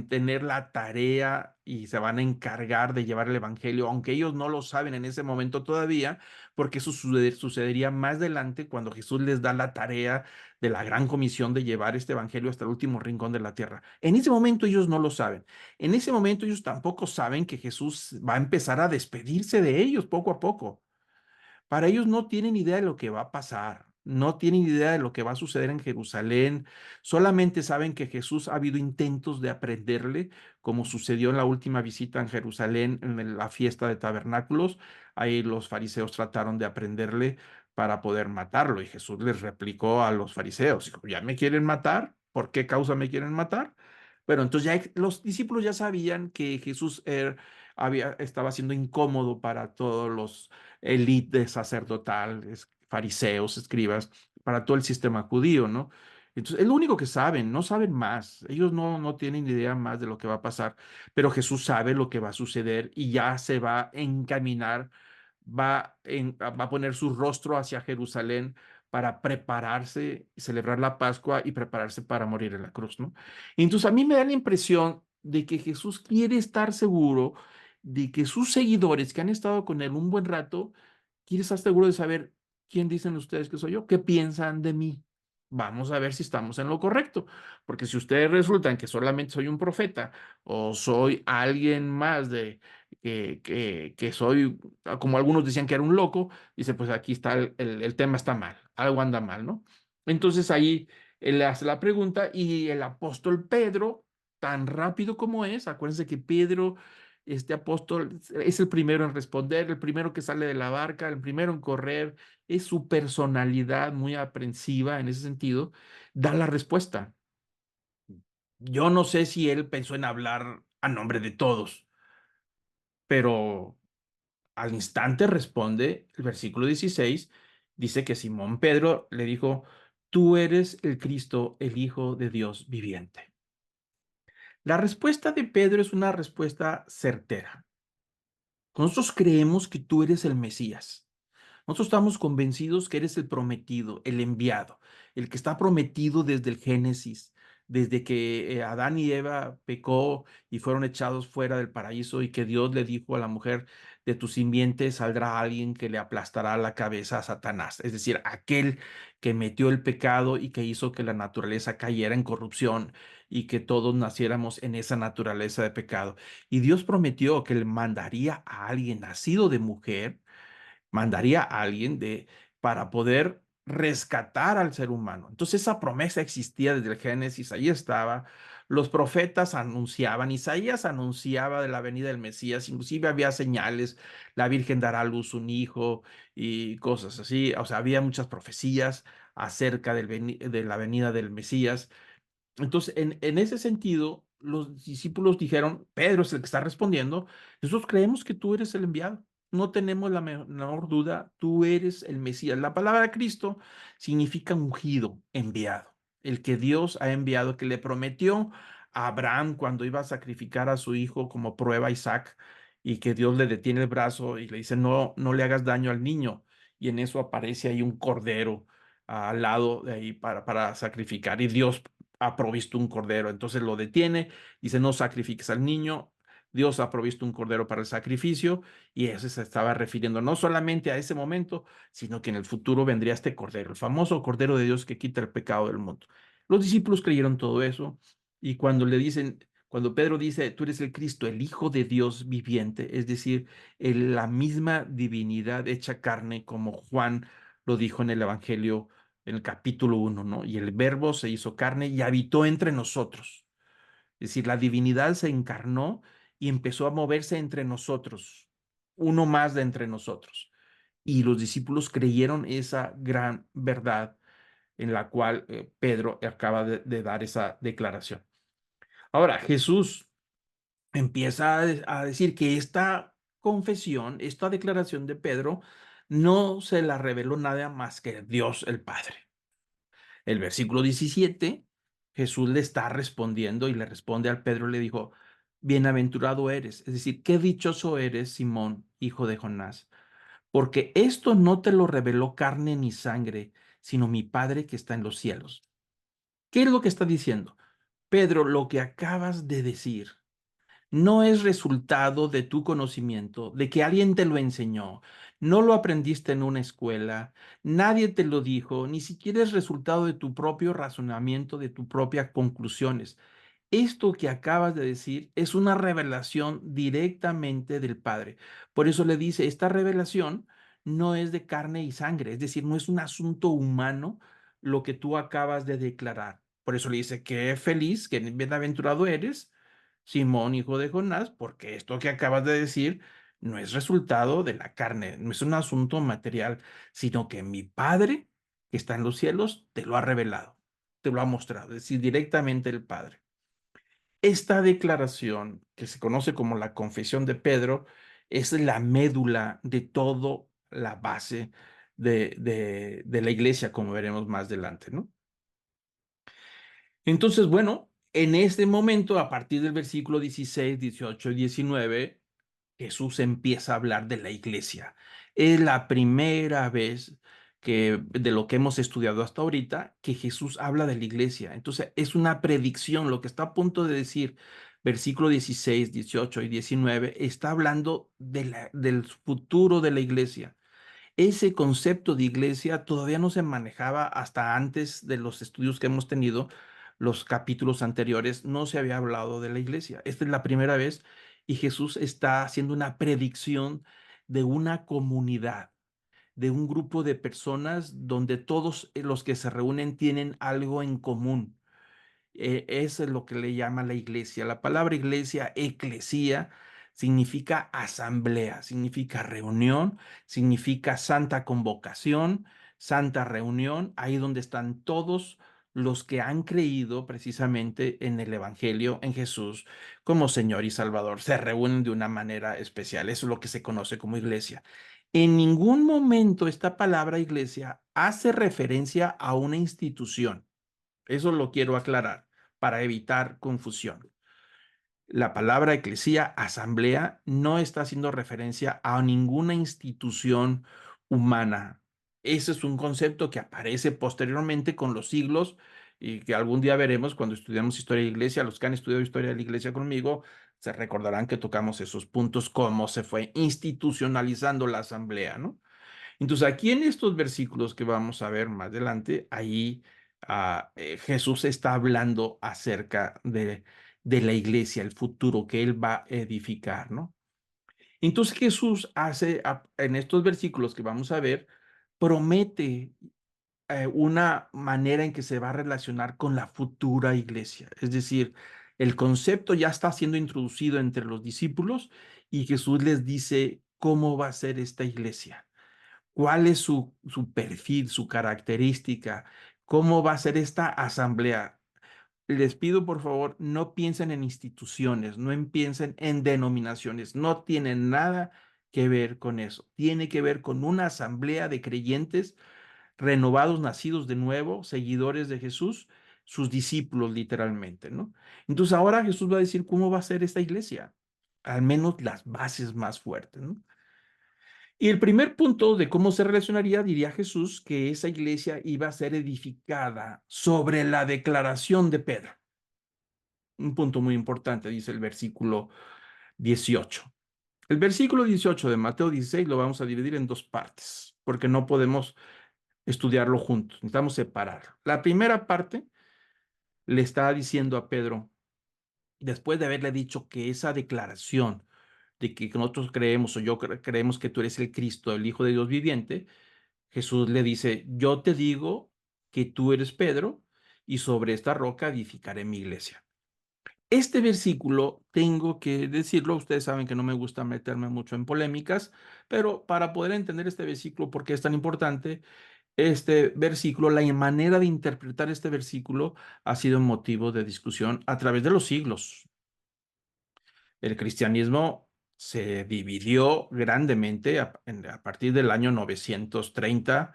S1: tener la tarea y se van a encargar de llevar el evangelio, aunque ellos no lo saben en ese momento todavía, porque eso sucedería más adelante cuando Jesús les da la tarea de la gran comisión de llevar este evangelio hasta el último rincón de la tierra. En ese momento ellos no lo saben. En ese momento ellos tampoco saben que Jesús va a empezar a despedirse de ellos poco a poco. Para ellos no tienen idea de lo que va a pasar, no tienen idea de lo que va a suceder en Jerusalén, solamente saben que Jesús ha habido intentos de aprenderle, como sucedió en la última visita en Jerusalén, en la fiesta de tabernáculos. Ahí los fariseos trataron de aprenderle para poder matarlo y Jesús les replicó a los fariseos, dijo, ¿ya me quieren matar? ¿Por qué causa me quieren matar? Pero entonces ya los discípulos ya sabían que Jesús estaba siendo incómodo para todos los élite sacerdotal, fariseos, escribas, para todo el sistema judío, ¿no? Entonces, es lo único que saben, no saben más. Ellos no tienen idea más de lo que va a pasar, pero Jesús sabe lo que va a suceder y ya se va a encaminar, va a poner su rostro hacia Jerusalén para prepararse, celebrar la Pascua y prepararse para morir en la cruz, ¿no? Entonces, a mí me da la impresión de que Jesús quiere estar seguro de que sus seguidores que han estado con él un buen rato, quiere estar seguro de saber quién dicen ustedes que soy yo, qué piensan de mí. Vamos a ver si estamos en lo correcto, porque si ustedes resultan que solamente soy un profeta o soy alguien más que soy, como algunos decían que era un loco, dice, pues aquí está el tema está mal, algo anda mal, ¿no? Entonces ahí él le hace la pregunta y el apóstol Pedro, tan rápido como es, acuérdense que Pedro, este apóstol, es el primero en responder, el primero que sale de la barca, el primero en correr, es su personalidad muy aprensiva en ese sentido, da la respuesta. Yo no sé si él pensó en hablar a nombre de todos, pero al instante responde el versículo 16, dice que Simón Pedro le dijo, tú eres el Cristo, el Hijo de Dios viviente. La respuesta de Pedro es una respuesta certera. Nosotros creemos que tú eres el Mesías. Nosotros estamos convencidos que eres el prometido, el enviado, el que está prometido desde el Génesis, desde que Adán y Eva pecó y fueron echados fuera del paraíso y que Dios le dijo a la mujer, de tu simiente saldrá alguien que le aplastará la cabeza a Satanás, es decir, aquel que metió el pecado y que hizo que la naturaleza cayera en corrupción y que todos naciéramos en esa naturaleza de pecado. Y Dios prometió que le mandaría a alguien nacido de mujer, mandaría a alguien para poder rescatar al ser humano. Entonces esa promesa existía desde el Génesis, ahí estaba. Los profetas anunciaban, Isaías anunciaba de la venida del Mesías, inclusive había señales, la Virgen dará a luz un hijo y cosas así. O sea, había muchas profecías acerca de la venida del Mesías. Entonces, en ese sentido, los discípulos dijeron, Pedro es el que está respondiendo, nosotros creemos que tú eres el enviado, no tenemos la menor duda, tú eres el Mesías. La palabra Cristo significa ungido, enviado. el que Dios ha enviado, que le prometió a Abraham cuando iba a sacrificar a su hijo como prueba, Isaac, y que Dios le detiene el brazo y le dice, no, no le hagas daño al niño. Y en eso aparece ahí un cordero al lado de ahí para sacrificar. Y Dios ha provisto un cordero. Entonces lo detiene, dice, no sacrifiques al niño. Dios ha provisto un cordero para el sacrificio y ese se estaba refiriendo no solamente a ese momento, sino que en el futuro vendría este cordero, el famoso cordero de Dios que quita el pecado del mundo. Los discípulos creyeron todo eso y cuando le dicen, cuando Pedro dice, tú eres el Cristo, el Hijo de Dios viviente, es decir, la misma divinidad hecha carne como Juan lo dijo en el Evangelio, en el capítulo 1, ¿no? Y el verbo se hizo carne y habitó entre nosotros. Es decir, la divinidad se encarnó y empezó a moverse entre nosotros, uno más de entre nosotros. Y los discípulos creyeron esa gran verdad en la cual Pedro acaba de dar esa declaración. Ahora, Jesús empieza a decir que esta confesión, esta declaración de Pedro, no se la reveló nada más que Dios el Padre. El versículo 17, Jesús le está respondiendo y le responde al Pedro y le dijo, bienaventurado eres, es decir, qué dichoso eres, Simón, hijo de Jonás, porque esto no te lo reveló carne ni sangre, sino mi Padre que está en los cielos. ¿Qué es lo que está diciendo? Pedro, lo que acabas de decir no es resultado de tu conocimiento, de que alguien te lo enseñó, no lo aprendiste en una escuela, nadie te lo dijo, ni siquiera es resultado de tu propio razonamiento, de tus propias conclusiones. Esto que acabas de decir es una revelación directamente del Padre. Por eso le dice, esta revelación no es de carne y sangre, es decir, no es un asunto humano lo que tú acabas de declarar. Por eso le dice, qué feliz, qué bienaventurado eres, Simón, hijo de Jonás, porque esto que acabas de decir no es resultado de la carne, no es un asunto material, sino que mi Padre, que está en los cielos, te lo ha revelado, te lo ha mostrado, es decir, directamente el Padre. Esta declaración, que se conoce como la confesión de Pedro, es la médula de toda la base de la iglesia, como veremos más adelante, ¿no? Entonces, bueno, en este momento, a partir del versículo 16, 18 y 19, Jesús empieza a hablar de la iglesia. Es la primera vez que de lo que hemos estudiado hasta ahorita que Jesús habla de la iglesia. Entonces, es una predicción, lo que está a punto de decir versículo 16, 18 y 19 está hablando del futuro de la iglesia. Ese concepto de iglesia todavía no se manejaba hasta antes de los estudios que hemos tenido, los capítulos anteriores, no se había hablado de la iglesia. Esta es la primera vez y Jesús está haciendo una predicción de una comunidad, de un grupo de personas donde todos los que se reúnen tienen algo en común. Eso es lo que le llama la iglesia. La palabra iglesia, eclesía, significa asamblea, significa reunión, significa santa convocación, santa reunión, ahí donde están todos los que han creído precisamente en el Evangelio, en Jesús, como Señor y Salvador. Se reúnen de una manera especial. Eso es lo que se conoce como iglesia. En ningún momento esta palabra iglesia hace referencia a una institución. Eso lo quiero aclarar para evitar confusión. La palabra eclesía, asamblea, no está haciendo referencia a ninguna institución humana. Ese es un concepto que aparece posteriormente con los siglos y que algún día veremos cuando estudiamos historia de la iglesia. Los que han estudiado historia de la iglesia conmigo se recordarán que tocamos esos puntos, cómo se fue institucionalizando la asamblea, ¿no? Entonces, aquí en estos versículos que vamos a ver más adelante, ahí Jesús está hablando acerca de la iglesia, el futuro que él va a edificar, ¿no? Entonces, Jesús hace, en estos versículos que vamos a ver, promete una manera en que se va a relacionar con la futura iglesia. Es decir, el concepto ya está siendo introducido entre los discípulos y Jesús les dice cómo va a ser esta iglesia. ¿Cuál es su perfil, su característica? ¿Cómo va a ser esta asamblea? Les pido, por favor, no piensen en instituciones, no piensen en denominaciones, no tienen nada que ver con eso. Tiene que ver con una asamblea de creyentes renovados, nacidos de nuevo, seguidores de Jesús, sus discípulos literalmente, ¿no? Entonces ahora Jesús va a decir cómo va a ser esta iglesia, al menos las bases más fuertes, ¿no? Y el primer punto de cómo se relacionaría, diría Jesús, que esa iglesia iba a ser edificada sobre la declaración de Pedro. Un punto muy importante, dice el versículo 18. El versículo 18 de Mateo 16 lo vamos a dividir en dos partes, porque no podemos estudiarlo juntos, necesitamos separarlo. La primera parte le está diciendo a Pedro, después de haberle dicho que esa declaración de que nosotros creemos o yo creemos que tú eres el Cristo, el Hijo de Dios viviente, Jesús le dice, yo te digo que tú eres Pedro y sobre esta roca edificaré mi iglesia. Este versículo, tengo que decirlo, ustedes saben que no me gusta meterme mucho en polémicas, pero para poder entender este versículo, por qué es tan importante, este versículo, la manera de interpretar este versículo ha sido motivo de discusión a través de los siglos. El cristianismo se dividió grandemente a partir del año 930,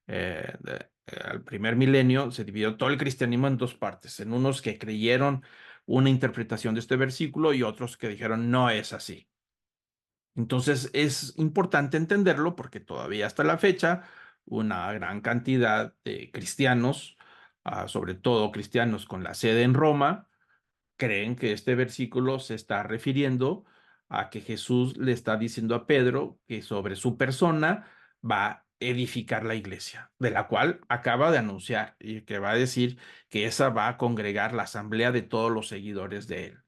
S1: al primer milenio, se dividió todo el cristianismo en dos partes, en unos que creyeron una interpretación de este versículo y otros que dijeron no es así. Entonces es importante entenderlo porque todavía hasta la fecha una gran cantidad de cristianos, sobre todo cristianos con la sede en Roma, creen que este versículo se está refiriendo a que Jesús le está diciendo a Pedro que sobre su persona va a edificar la iglesia, de la cual acaba de anunciar y que va a decir que esa va a congregar la asamblea de todos los seguidores de él.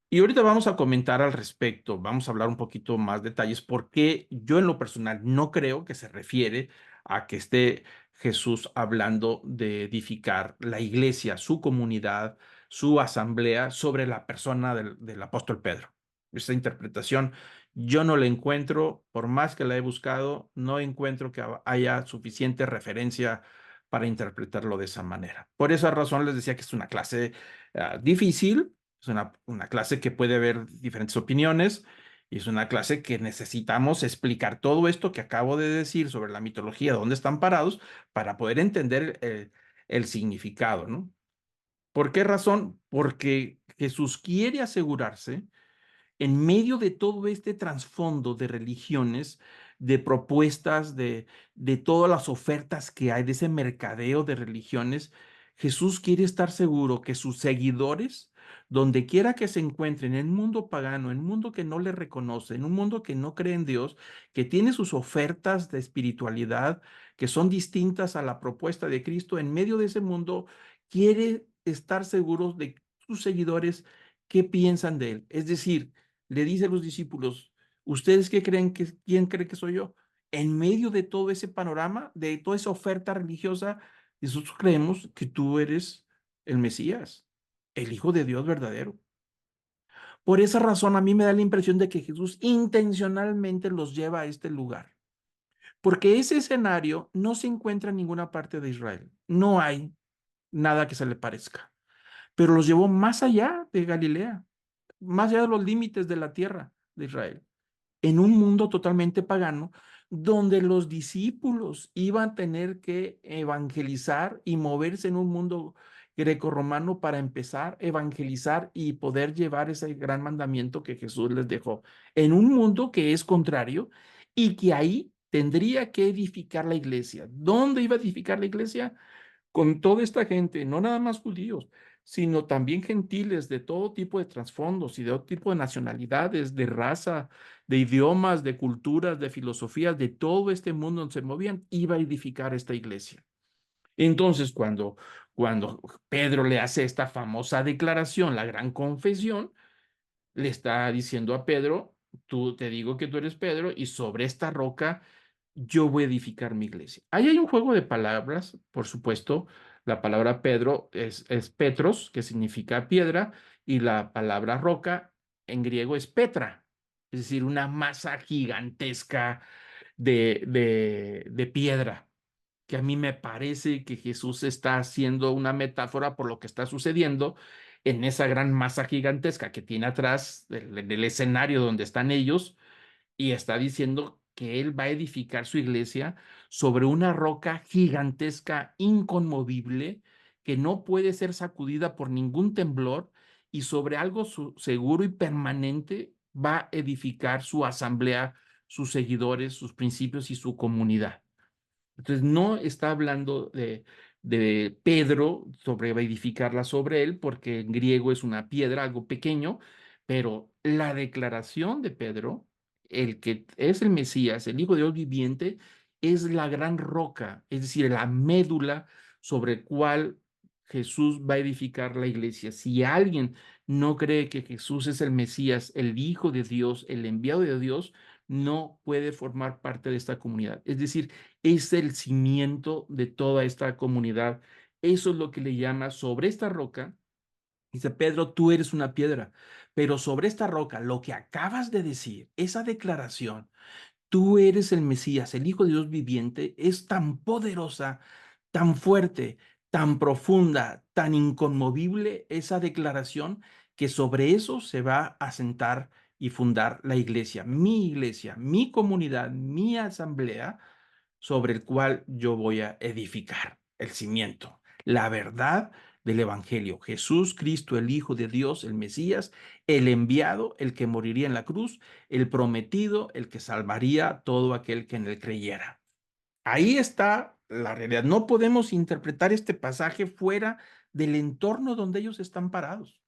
S1: Y ahorita vamos a comentar al respecto, vamos a hablar un poquito más detalles, porque yo en lo personal no creo que se refiere a que esté Jesús hablando de edificar la iglesia, su comunidad, su asamblea sobre la persona del apóstol Pedro. Esta interpretación yo no la encuentro, por más que la he buscado, no encuentro que haya suficiente referencia para interpretarlo de esa manera. Por esa razón les decía que es una clase difícil, es una clase que puede haber diferentes opiniones y es una clase que necesitamos explicar todo esto que acabo de decir sobre la mitología, dónde están parados, para poder entender el significado, ¿no? ¿Por qué razón? Porque Jesús quiere asegurarse en medio de todo este trasfondo de religiones, de propuestas, de todas las ofertas que hay, de ese mercadeo de religiones, Jesús quiere estar seguro que sus seguidores, donde quiera que se encuentren, en un mundo pagano, en un mundo que no le reconoce, en un mundo que no cree en Dios, que tiene sus ofertas de espiritualidad que son distintas a la propuesta de Cristo, en medio de ese mundo, quiere estar seguros de sus seguidores qué piensan de él. Es decir, le dice a los discípulos, ¿ustedes qué creen que, quién cree que soy yo? En medio de todo ese panorama, de toda esa oferta religiosa, nosotros creemos que tú eres el Mesías, el Hijo de Dios verdadero. Por esa razón, a mí me da la impresión de que Jesús intencionalmente los lleva a este lugar, porque ese escenario no se encuentra en ninguna parte de Israel. No hay nada que se le parezca, pero los llevó más allá de Galilea, más allá de los límites de la tierra de Israel, en un mundo totalmente pagano, donde los discípulos iban a tener que evangelizar y moverse en un mundo grecorromano para empezar a evangelizar y poder llevar ese gran mandamiento que Jesús les dejó, en un mundo que es contrario y que ahí tendría que edificar la iglesia. ¿Dónde iba a edificar la iglesia? Con toda esta gente, no nada más judíos, sino también gentiles de todo tipo de trasfondos y de todo tipo de nacionalidades, de raza, de idiomas, de culturas, de filosofías, de todo este mundo donde se movían, iba a edificar esta iglesia. Entonces, cuando Pedro le hace esta famosa declaración, la gran confesión, le está diciendo a Pedro, tú te digo que tú eres Pedro y sobre esta roca yo voy a edificar mi iglesia. Ahí hay un juego de palabras, por supuesto. La palabra Pedro es Petros, que significa piedra, y la palabra roca en griego es Petra, es decir, una masa gigantesca de piedra, que a mí me parece que Jesús está haciendo una metáfora por lo que está sucediendo en esa gran masa gigantesca que tiene atrás del escenario donde están ellos y está diciendo que él va a edificar su iglesia sobre una roca gigantesca, inconmovible,
S2: que no puede ser sacudida por ningún temblor y sobre algo seguro y permanente va a edificar su asamblea, sus seguidores, sus principios y su comunidad. Entonces, no está hablando de Pedro sobre edificarla sobre él, porque en griego es una piedra, algo pequeño, pero la declaración de Pedro, el que es el Mesías, el Hijo de Dios viviente, es la gran roca, es decir, la médula sobre el cual Jesús va a edificar la iglesia. Si alguien no cree que Jesús es el Mesías, el Hijo de Dios, el enviado de Dios, no puede formar parte de esta comunidad. Es decir, es el cimiento de toda esta comunidad. Eso es lo que le llama sobre esta roca. Dice Pedro, tú eres una piedra, pero sobre esta roca, lo que acabas de decir, esa declaración, tú eres el Mesías, el Hijo de Dios viviente, es tan poderosa, tan fuerte, tan profunda, tan inconmovible esa declaración, que sobre eso se va a sentar y fundar la iglesia, mi comunidad, mi asamblea, sobre el cual yo voy a edificar el cimiento, la verdad del Evangelio. Jesús Cristo, el Hijo de Dios, el Mesías, el enviado, el que moriría en la cruz, el prometido, el que salvaría a todo aquel que en él creyera. Ahí está la realidad. No podemos interpretar este pasaje fuera del entorno donde ellos están parados.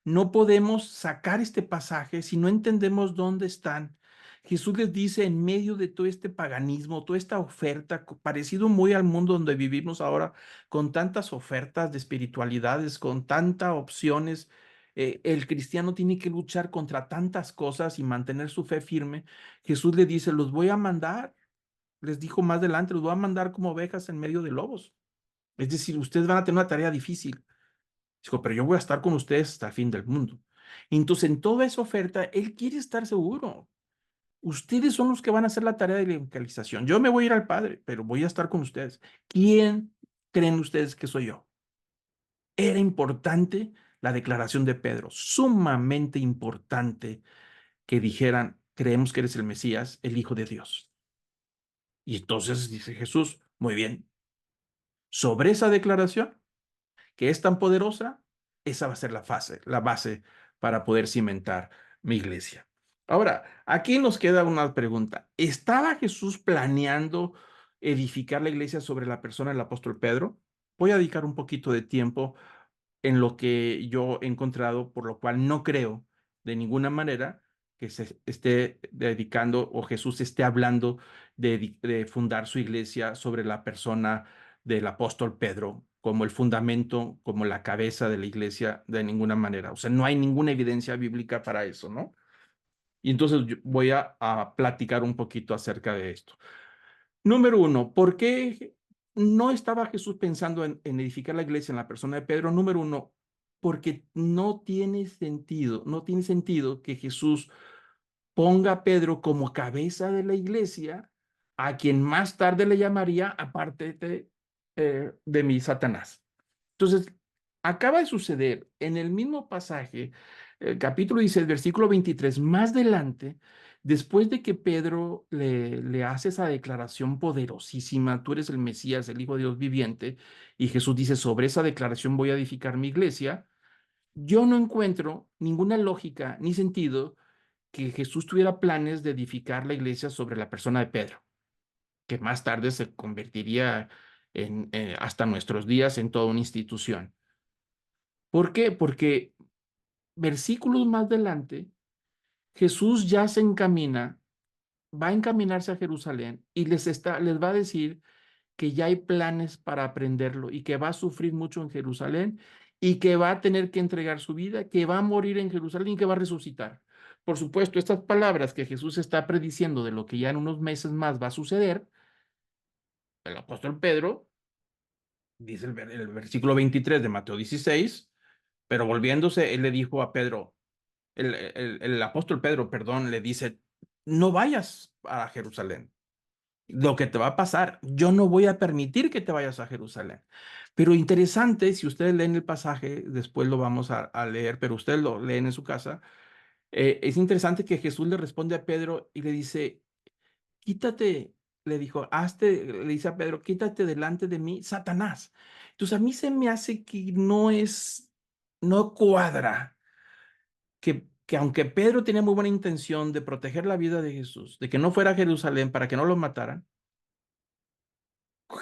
S2: No podemos sacar este pasaje si no entendemos dónde están. Jesús les dice en medio de todo este paganismo, toda esta oferta, parecido muy al mundo donde vivimos ahora, con tantas ofertas de espiritualidades, con tantas opciones, el cristiano tiene que luchar contra tantas cosas y mantener su fe firme. Jesús le dice, los voy a mandar, les dijo más adelante, los voy a mandar como ovejas en medio de lobos. Es decir, ustedes van a tener una tarea difícil. Dijo, pero yo voy a estar con ustedes hasta el fin del mundo. Entonces, en toda esa oferta, él quiere estar seguro. Ustedes son los que van a hacer la tarea de la evangelización. Yo me voy a ir al Padre, pero voy a estar con ustedes. ¿Quién creen ustedes que soy yo? Era importante la declaración de Pedro, sumamente importante que dijeran, creemos que eres el Mesías, el Hijo de Dios. Y entonces dice Jesús, muy bien, sobre esa declaración que es tan poderosa, esa va a ser la base para poder cimentar mi iglesia. Ahora, aquí nos queda una pregunta. ¿Estaba Jesús planeando edificar la iglesia sobre la persona del apóstol Pedro? Voy a dedicar un poquito de tiempo en lo que yo he encontrado, por lo cual no creo de ninguna manera que se esté dedicando o Jesús esté hablando de fundar su iglesia sobre la persona del apóstol Pedro como el fundamento, como la cabeza de la iglesia, de ninguna manera. O sea, no hay ninguna evidencia bíblica para eso, ¿no? Y entonces yo voy a platicar un poquito acerca de esto. Número uno, ¿por qué no estaba Jesús pensando en edificar la iglesia en la persona de Pedro? Número uno, porque no tiene sentido que Jesús ponga a Pedro como cabeza de la iglesia, a quien más tarde le llamaría aparte de mi Satanás. Entonces, acaba de suceder en el mismo pasaje, el capítulo 16, versículo 23, más adelante, después de que Pedro le hace esa declaración poderosísima, tú eres el Mesías, el Hijo de Dios viviente, y Jesús dice, sobre esa declaración voy a edificar mi iglesia, yo no encuentro ninguna lógica ni sentido que Jesús tuviera planes de edificar la iglesia sobre la persona de Pedro, que más tarde se convertiría hasta nuestros días en toda una institución. ¿Por qué? Porque versículos más adelante, Jesús ya se encamina, va a encaminarse a Jerusalén y les va a decir que ya hay planes para aprenderlo y que va a sufrir mucho en Jerusalén y que va a tener que entregar su vida, que va a morir en Jerusalén y que va a resucitar. Por supuesto, estas palabras que Jesús está prediciendo de lo que ya en unos meses más va a suceder, el apóstol Pedro, dice el versículo 23 de Mateo 16, pero volviéndose, él le dijo a Pedro, el apóstol Pedro, perdón, le dice, no vayas a Jerusalén. Lo que te va a pasar, yo no voy a permitir que te vayas a Jerusalén. Pero interesante, si ustedes leen el pasaje, después lo vamos a leer, pero ustedes lo leen en su casa, es interesante que Jesús le responde a Pedro y le dice, quítate le dijo, le dice a Pedro, quítate delante de mí, Satanás. Entonces a mí se me hace que no cuadra, que aunque Pedro tenía muy buena intención de proteger la vida de Jesús, de que no fuera a Jerusalén para que no lo mataran,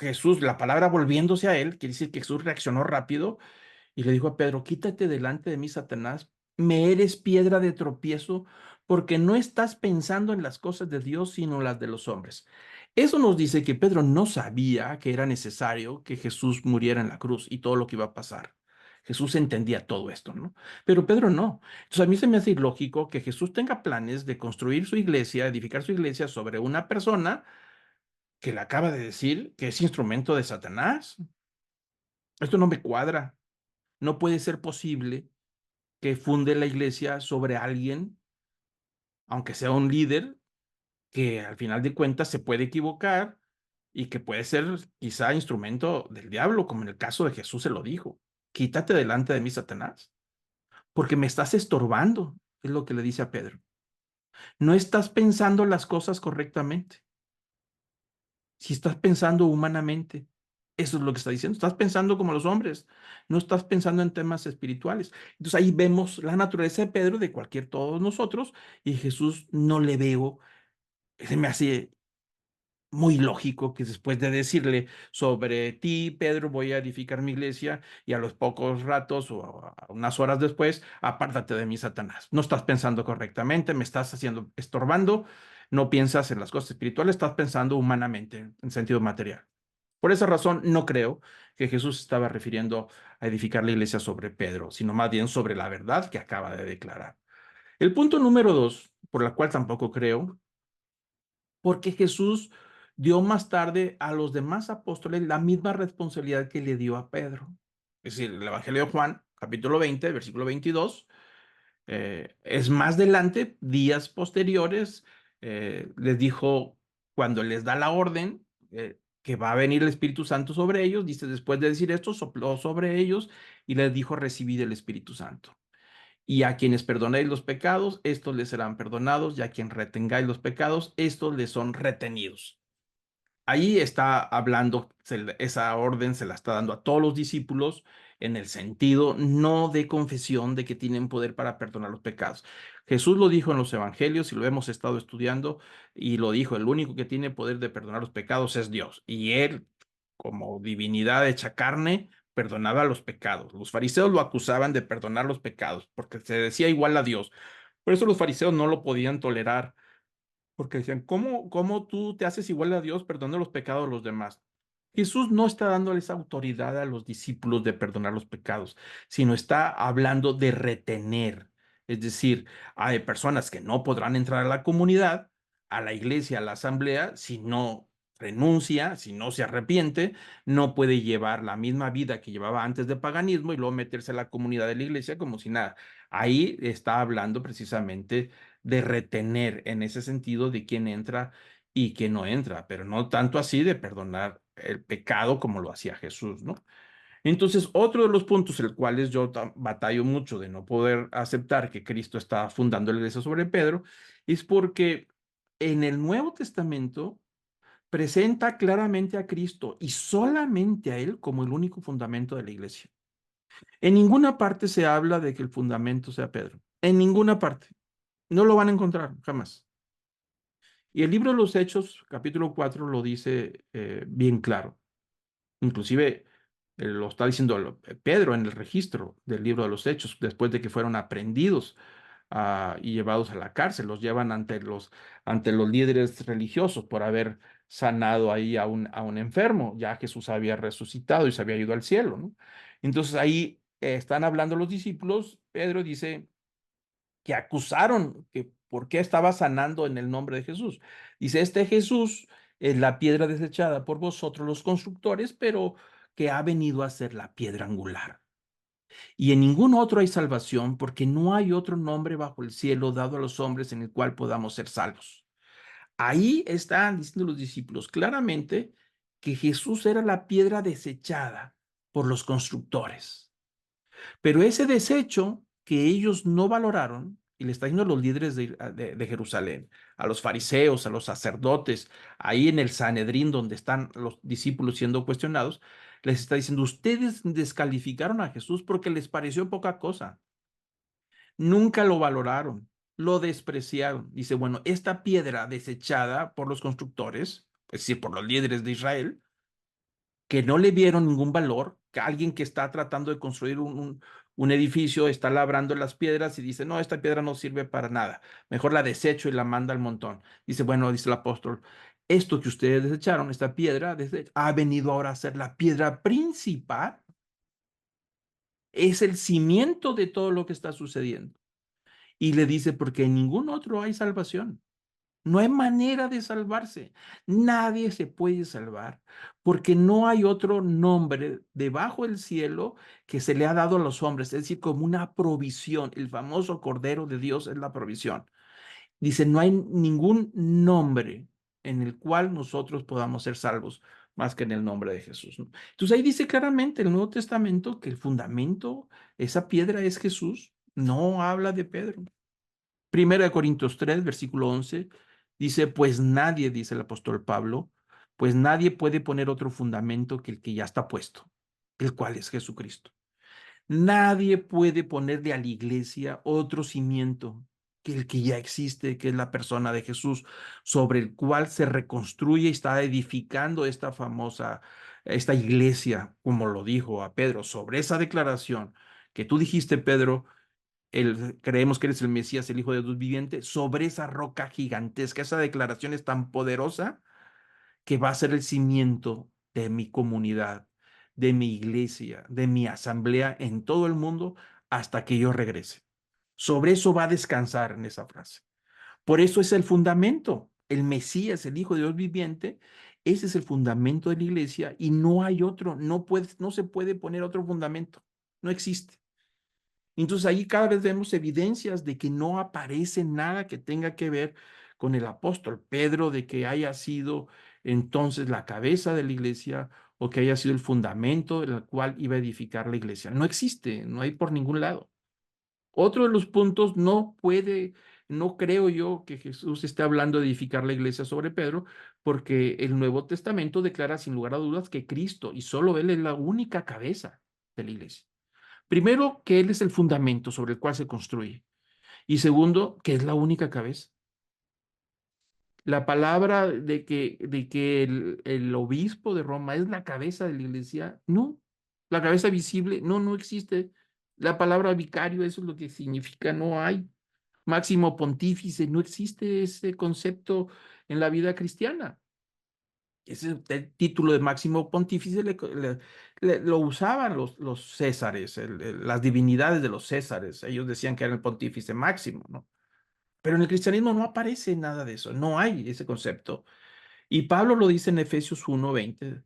S2: Jesús, la palabra volviéndose a él, quiere decir que Jesús reaccionó rápido y le dijo a Pedro, quítate delante de mí, Satanás, me eres piedra de tropiezo porque no estás pensando en las cosas de Dios, sino en las de los hombres. Eso nos dice que Pedro no sabía que era necesario que Jesús muriera en la cruz y todo lo que iba a pasar. Jesús entendía todo esto, ¿no? Pero Pedro no. Entonces a mí se me hace ilógico que Jesús tenga planes de construir su iglesia, edificar su iglesia sobre una persona que le acaba de decir que es instrumento de Satanás. Esto no me cuadra. No puede ser posible que funde la iglesia sobre alguien, aunque sea un líder, que al final de cuentas se puede equivocar y que puede ser quizá instrumento del diablo, como en el caso de Jesús se lo dijo. Quítate delante de mí, Satanás, porque me estás estorbando, es lo que le dice a Pedro. No estás pensando las cosas correctamente. Si estás pensando humanamente, eso es lo que está diciendo. Estás pensando como los hombres, no estás pensando en temas espirituales. Entonces ahí vemos la naturaleza de Pedro, de cualquier todos nosotros, y Jesús no le veo, se me hace muy lógico que después de decirle sobre ti, Pedro, voy a edificar mi iglesia, y a los pocos ratos o a unas horas después, apártate de mí, Satanás. No estás pensando correctamente, me estás haciendo estorbando, no piensas en las cosas espirituales, estás pensando humanamente, en sentido material. Por esa razón, no creo que Jesús estaba refiriendo a edificar la iglesia sobre Pedro, sino más bien sobre la verdad que acaba de declarar. El punto número dos, por la cual tampoco creo, porque Jesús dio más tarde a los demás apóstoles la misma responsabilidad que le dio a Pedro. Es decir, el Evangelio de Juan, capítulo 20, versículo 22, es más adelante, días posteriores, les dijo, cuando les da la orden, que va a venir el Espíritu Santo sobre ellos, dice, después de decir esto, sopló sobre ellos y les dijo, recibid el Espíritu Santo. Y a quienes perdonéis los pecados, estos les serán perdonados, y a quien retengáis los pecados, estos les son retenidos. Ahí está hablando, esa orden se la está dando a todos los discípulos en el sentido no de confesión de que tienen poder para perdonar los pecados. Jesús lo dijo en los evangelios y lo hemos estado estudiando y lo dijo, el único que tiene poder de perdonar los pecados es Dios. Y él, como divinidad hecha carne, perdonaba los pecados. Los fariseos lo acusaban de perdonar los pecados porque se decía igual a Dios. Por eso los fariseos no lo podían tolerar porque decían, ¿cómo tú te haces igual a Dios perdonando los pecados de los demás? Jesús no está dándoles autoridad a los discípulos de perdonar los pecados, sino está hablando de retener. Es decir, hay personas que no podrán entrar a la comunidad, a la iglesia, a la asamblea, si no renuncia, si no se arrepiente, no puede llevar la misma vida que llevaba antes de paganismo y luego meterse a la comunidad de la iglesia como si nada. Ahí está hablando precisamente de retener en ese sentido de quién entra y quién no entra, pero no tanto así de perdonar el pecado como lo hacía Jesús, ¿no? Entonces, otro de los puntos, el cual yo batallo mucho de no poder aceptar que Cristo está fundando la iglesia sobre Pedro, es porque en el Nuevo Testamento presenta claramente a Cristo y solamente a Él como el único fundamento de la iglesia. En ninguna parte se habla de que el fundamento sea Pedro. En ninguna parte. No lo van a encontrar, jamás. Y el libro de los Hechos, capítulo 4, lo dice bien claro. Inclusive lo está diciendo Pedro en el registro del libro de los Hechos, después de que fueron aprendidos y llevados a la cárcel. Los llevan ante los líderes religiosos por haber sanado ahí a un enfermo. Ya Jesús había resucitado y se había ido al cielo, ¿no? Entonces ahí están hablando los discípulos. Pedro dice que acusaron que por qué estaba sanando en el nombre de Jesús. Dice, este Jesús es la piedra desechada por vosotros los constructores, pero que ha venido a ser la piedra angular. Y en ningún otro hay salvación, porque no hay otro nombre bajo el cielo dado a los hombres en el cual podamos ser salvos. Ahí están diciendo los discípulos claramente que Jesús era la piedra desechada por los constructores. Pero ese desecho que ellos no valoraron
S1: y le está diciendo a los líderes de Jerusalén, a los fariseos, a los sacerdotes, ahí en el Sanedrín donde están los discípulos siendo cuestionados, les está diciendo, ustedes descalificaron a Jesús porque les pareció poca cosa. Nunca lo valoraron, lo despreciaron. Dice, bueno, esta piedra desechada por los constructores, es decir, por los líderes de Israel, que no le vieron ningún valor, que alguien que está tratando de construir un edificio está labrando las piedras y dice, no, esta piedra no sirve para nada, mejor la desecho y la manda al montón. Dice, bueno, dice el apóstol, esto que ustedes desecharon, esta piedra, ha venido ahora a ser la piedra principal, es el cimiento de todo lo que está sucediendo. Y le dice, porque en ningún otro hay salvación. No hay manera de salvarse. Nadie se puede salvar porque no hay otro nombre debajo del cielo que se le ha dado a los hombres, es decir, como una provisión. El famoso Cordero de Dios es la provisión. Dice, no hay ningún nombre en el cual nosotros podamos ser salvos más que en el nombre de Jesús, ¿no? Entonces ahí dice claramente el Nuevo Testamento que el fundamento, esa piedra es Jesús. No habla de Pedro. Primera de Corintios 3, versículo 11, dice, pues nadie, dice el apóstol Pablo, pues nadie puede poner otro fundamento que el que ya está puesto, el cual es Jesucristo. Nadie puede ponerle a la iglesia otro cimiento que el que ya existe, que es la persona de Jesús, sobre el cual se reconstruye y está edificando esta iglesia, como lo dijo a Pedro, sobre esa declaración que tú dijiste, Pedro, creemos que eres el Mesías, el Hijo de Dios viviente, sobre esa roca gigantesca. Esa declaración es tan poderosa que va a ser el cimiento de mi comunidad, de mi iglesia, de mi asamblea en todo el mundo hasta que yo regrese. Sobre eso va a descansar en esa frase. Por eso es el fundamento. El Mesías, el Hijo de Dios viviente, ese es el fundamento de la iglesia y no hay otro, no se puede poner otro fundamento. No existe. Entonces ahí cada vez vemos evidencias de que no aparece nada que tenga que ver con el apóstol Pedro, de que haya sido entonces la cabeza de la iglesia o que haya sido el fundamento del cual iba a edificar la iglesia. No existe, no hay por ningún lado. Otro de los puntos, no creo yo que Jesús esté hablando de edificar la iglesia sobre Pedro, porque el Nuevo Testamento declara sin lugar a dudas que Cristo y solo Él es la única cabeza de la iglesia. Primero, que Él es el fundamento sobre el cual se construye. Y segundo, que es la única cabeza. La palabra de que el obispo de Roma es la cabeza de la iglesia, no. La cabeza visible, no, no existe. La palabra vicario, eso es lo que significa, no hay. Máximo pontífice, no existe ese concepto en la vida cristiana. Ese el título de máximo pontífice lo usaban los césares, las divinidades de los césares. Ellos decían que era el pontífice máximo, ¿no? Pero en el cristianismo no aparece nada de eso, no hay ese concepto. Y Pablo lo dice en Efesios 1:20,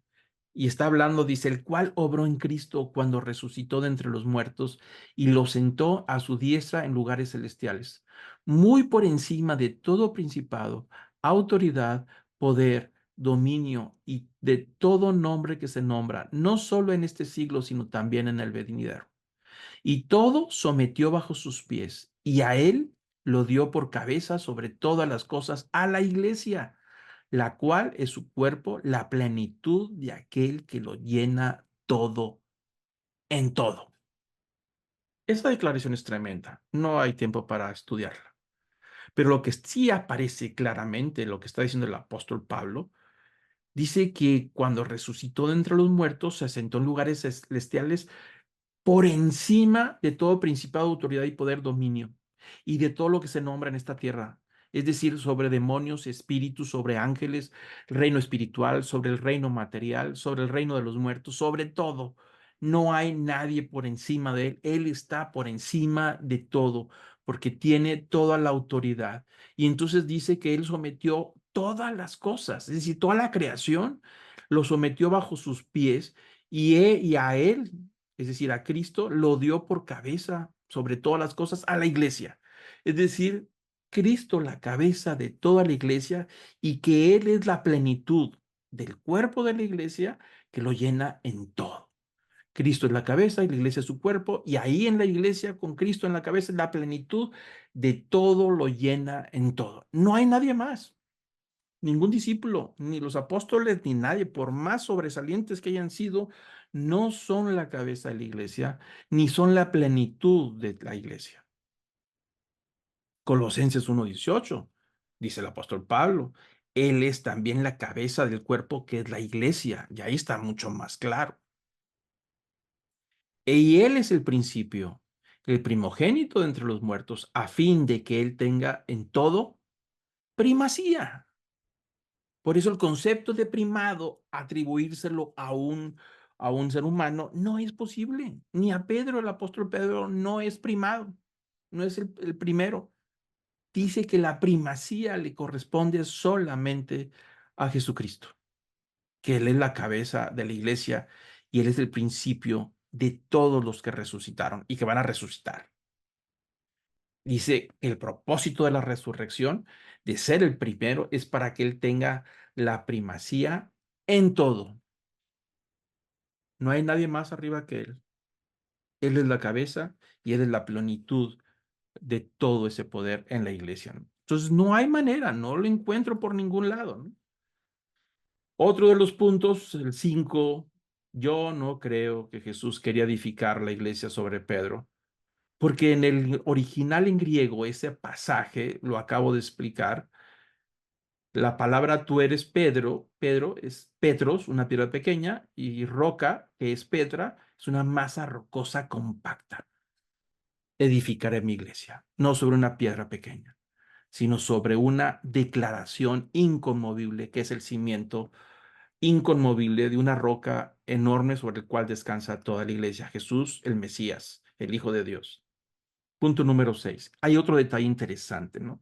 S1: y está hablando, dice, el cual obró en Cristo cuando resucitó de entre los muertos y lo sentó a su diestra en lugares celestiales, muy por encima de todo principado, autoridad, poder, dominio y de todo nombre que se nombra, no solo en este siglo, sino también en el venidero. Y todo sometió bajo sus pies, y a él lo dio por cabeza sobre todas las cosas a la iglesia, la cual es su cuerpo, la plenitud de aquel que lo llena todo en todo. Esta declaración es tremenda, no hay tiempo para estudiarla. Pero lo que sí aparece claramente, lo que está diciendo el apóstol Pablo, dice que cuando resucitó de entre los muertos, se sentó en lugares celestiales por encima de todo principado, autoridad y poder, dominio, y de todo lo que se nombra en esta tierra, es decir, sobre demonios, espíritus, sobre ángeles, reino espiritual, sobre el reino material, sobre el reino de los muertos, sobre todo. No hay nadie por encima de él. Él está por encima de todo, porque tiene toda la autoridad. Y entonces dice que él sometió todas las cosas, es decir, toda la creación lo sometió bajo sus pies y a él, es decir, a Cristo, lo dio por cabeza sobre todas las cosas a la iglesia. Es decir, Cristo la cabeza de toda la iglesia y que Él es la plenitud del cuerpo de la iglesia que lo llena en todo.
S2: Cristo es la cabeza y la iglesia es su cuerpo, y ahí en la iglesia, con Cristo en la cabeza, la plenitud de todo lo llena en todo. No hay nadie más, ningún discípulo, ni los apóstoles, ni nadie, por más sobresalientes que hayan sido, no son la cabeza de la iglesia, ni son la plenitud de la iglesia. Colosenses 1:18, dice el apóstol Pablo, Él es también la cabeza del cuerpo que es la iglesia, y ahí está mucho más claro. Y Él es el principio, el primogénito de entre los muertos, a fin de que Él tenga en todo primacía. Por eso el concepto de primado, atribuírselo a un ser humano, no es posible. Ni a Pedro, el apóstol Pedro, no es primado, no es el primero. Dice que la primacía le corresponde solamente a Jesucristo, que Él es la cabeza de la iglesia y Él es el principio de todos los que resucitaron y que van a resucitar. Dice que el propósito de la resurrección, de ser el primero, es para que Él tenga la primacía en todo. No hay nadie más arriba que Él. Él es la cabeza y Él es la plenitud de todo ese poder en la iglesia, ¿no? Entonces, no hay manera, no lo encuentro por ningún lado, ¿no? Otro de los puntos, el 5, yo no creo que Jesús quería edificar la iglesia sobre Pedro, porque en el original en griego, ese pasaje, lo acabo de explicar, la palabra tú eres Pedro, Pedro es Petros, una piedra pequeña, y roca, que es Petra, es una masa rocosa compacta. Edificaré mi iglesia, no sobre una piedra pequeña, sino sobre una declaración inconmovible, que es el cimiento inconmovible de una roca enorme sobre el cual descansa toda la iglesia, Jesús, el Mesías, el Hijo de Dios. Punto número 6. Hay otro detalle interesante, ¿no?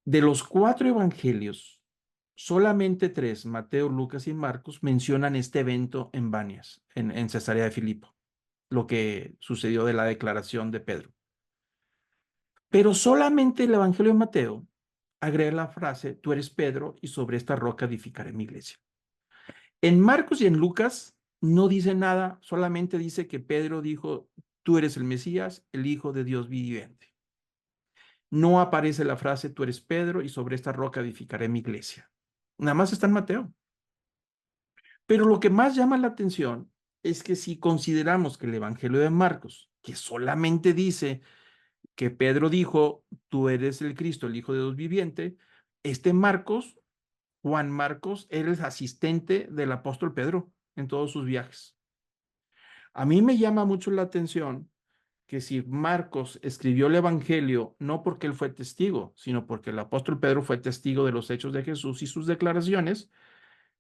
S2: De los 4 evangelios, solamente 3, Mateo, Lucas y Marcos, mencionan este evento en Banias, en Cesarea de Filipo, lo que sucedió de la declaración de Pedro. Pero solamente el evangelio de Mateo agrega la frase, tú eres Pedro y sobre esta roca edificaré mi iglesia. En Marcos y en Lucas no dice nada, solamente dice que Pedro dijo, tú eres el Mesías, el Hijo de Dios viviente. No aparece la frase, tú eres Pedro y sobre esta roca edificaré mi iglesia. Nada más está en Mateo. Pero lo que más llama la atención es que si consideramos que el Evangelio de Marcos, que solamente dice que Pedro dijo, tú eres el Cristo, el Hijo de Dios viviente, este Marcos, Juan Marcos, era el asistente del apóstol Pedro en todos sus viajes. A mí me llama mucho la atención que si Marcos escribió el Evangelio no porque él fue testigo, sino porque el apóstol Pedro fue testigo de los hechos de Jesús y sus declaraciones,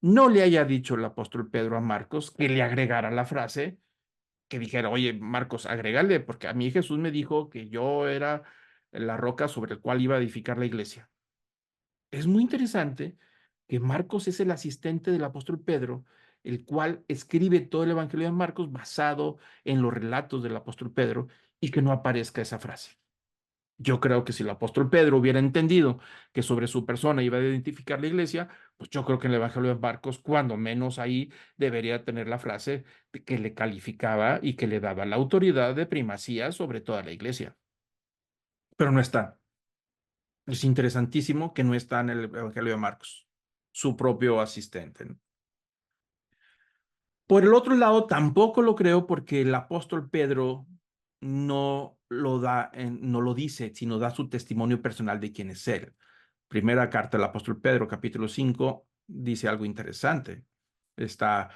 S2: no le haya dicho el apóstol Pedro a Marcos que le agregara la frase, que dijera, oye, Marcos, agrégale, porque a mí Jesús me dijo que yo era la roca sobre la cual iba a edificar la iglesia. Es muy interesante que Marcos es el asistente del apóstol Pedro, el cual escribe todo el Evangelio de Marcos basado en los relatos del apóstol Pedro y que no aparezca esa frase. Yo creo que si el apóstol Pedro hubiera entendido que sobre su persona iba a identificar la iglesia, pues yo creo que en el Evangelio de Marcos, cuando menos ahí debería tener la frase que le calificaba y que le daba la autoridad de primacía sobre toda la iglesia. Pero no está. Es interesantísimo que no está en el Evangelio de Marcos, su propio asistente, ¿no? Por el otro lado, tampoco lo creo porque el apóstol Pedro no lo da, no lo dice, sino da su testimonio personal de quién es él. Primera carta del apóstol Pedro, capítulo 5, dice algo interesante. Está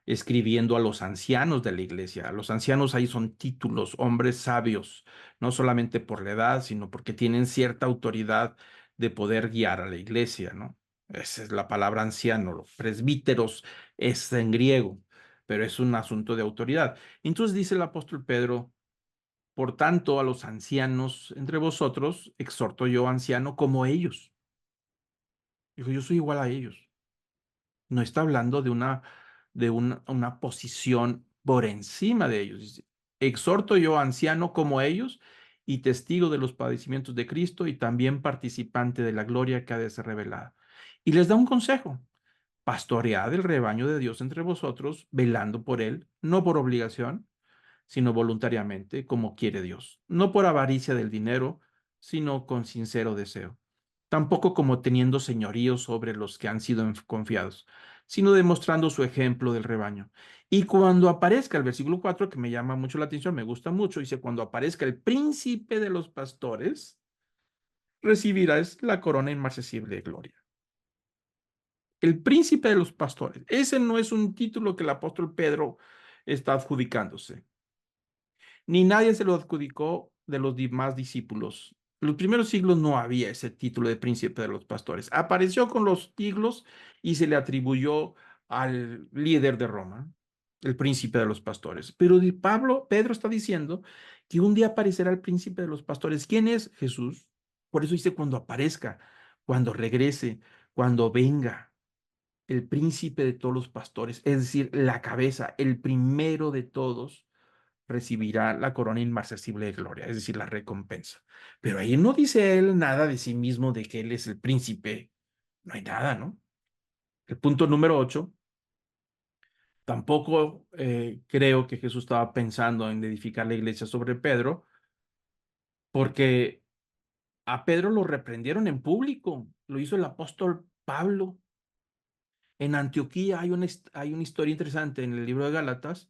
S2: escribiendo a los ancianos de la iglesia. Los ancianos ahí son títulos, hombres sabios, no solamente por la edad, sino porque tienen cierta autoridad de poder guiar a la iglesia, ¿no? Esa es la palabra anciano. Los presbíteros es en griego, pero es un asunto de autoridad. Entonces dice el apóstol Pedro, por tanto, a los ancianos entre vosotros, exhorto yo, anciano, como ellos. Dijo, yo soy igual a ellos. No está hablando de una posición por encima de ellos. Dice, exhorto yo, anciano como ellos, y testigo de los padecimientos de Cristo y también participante de la gloria que ha de ser revelada. Y les da un consejo.
S1: pastoread el rebaño de Dios entre vosotros, velando por él, no por obligación, sino voluntariamente, como quiere Dios, no por avaricia del dinero, sino con sincero deseo, tampoco como teniendo señorío sobre los que han sido confiados, sino demostrando su ejemplo del rebaño. Y cuando aparezca el versículo 4, que me llama mucho la atención, me gusta mucho, dice, cuando aparezca el príncipe de los pastores, recibirás la corona inmarcesible de gloria. El príncipe de los pastores. Ese no es un título que el apóstol Pedro está adjudicándose, ni nadie se lo adjudicó de los demás discípulos. En los primeros siglos no había ese título de príncipe de los pastores. Apareció con los siglos y se le atribuyó al líder de Roma, el príncipe de los pastores. Pero Pedro está diciendo que un día aparecerá el príncipe de los pastores. ¿Quién es? Jesús. Por eso dice cuando aparezca, cuando regrese, cuando venga el príncipe de todos los pastores, es decir, la cabeza, el primero de todos, recibirá la corona inmarcesible de gloria, es decir, la recompensa. Pero ahí no dice él nada de sí mismo, de que él es el príncipe. No hay nada, ¿no? El punto número 8, tampoco creo que Jesús estaba pensando en edificar la iglesia sobre Pedro, porque a Pedro lo reprendieron en público, lo hizo el apóstol Pablo. En Antioquía hay una historia interesante en el libro de Gálatas,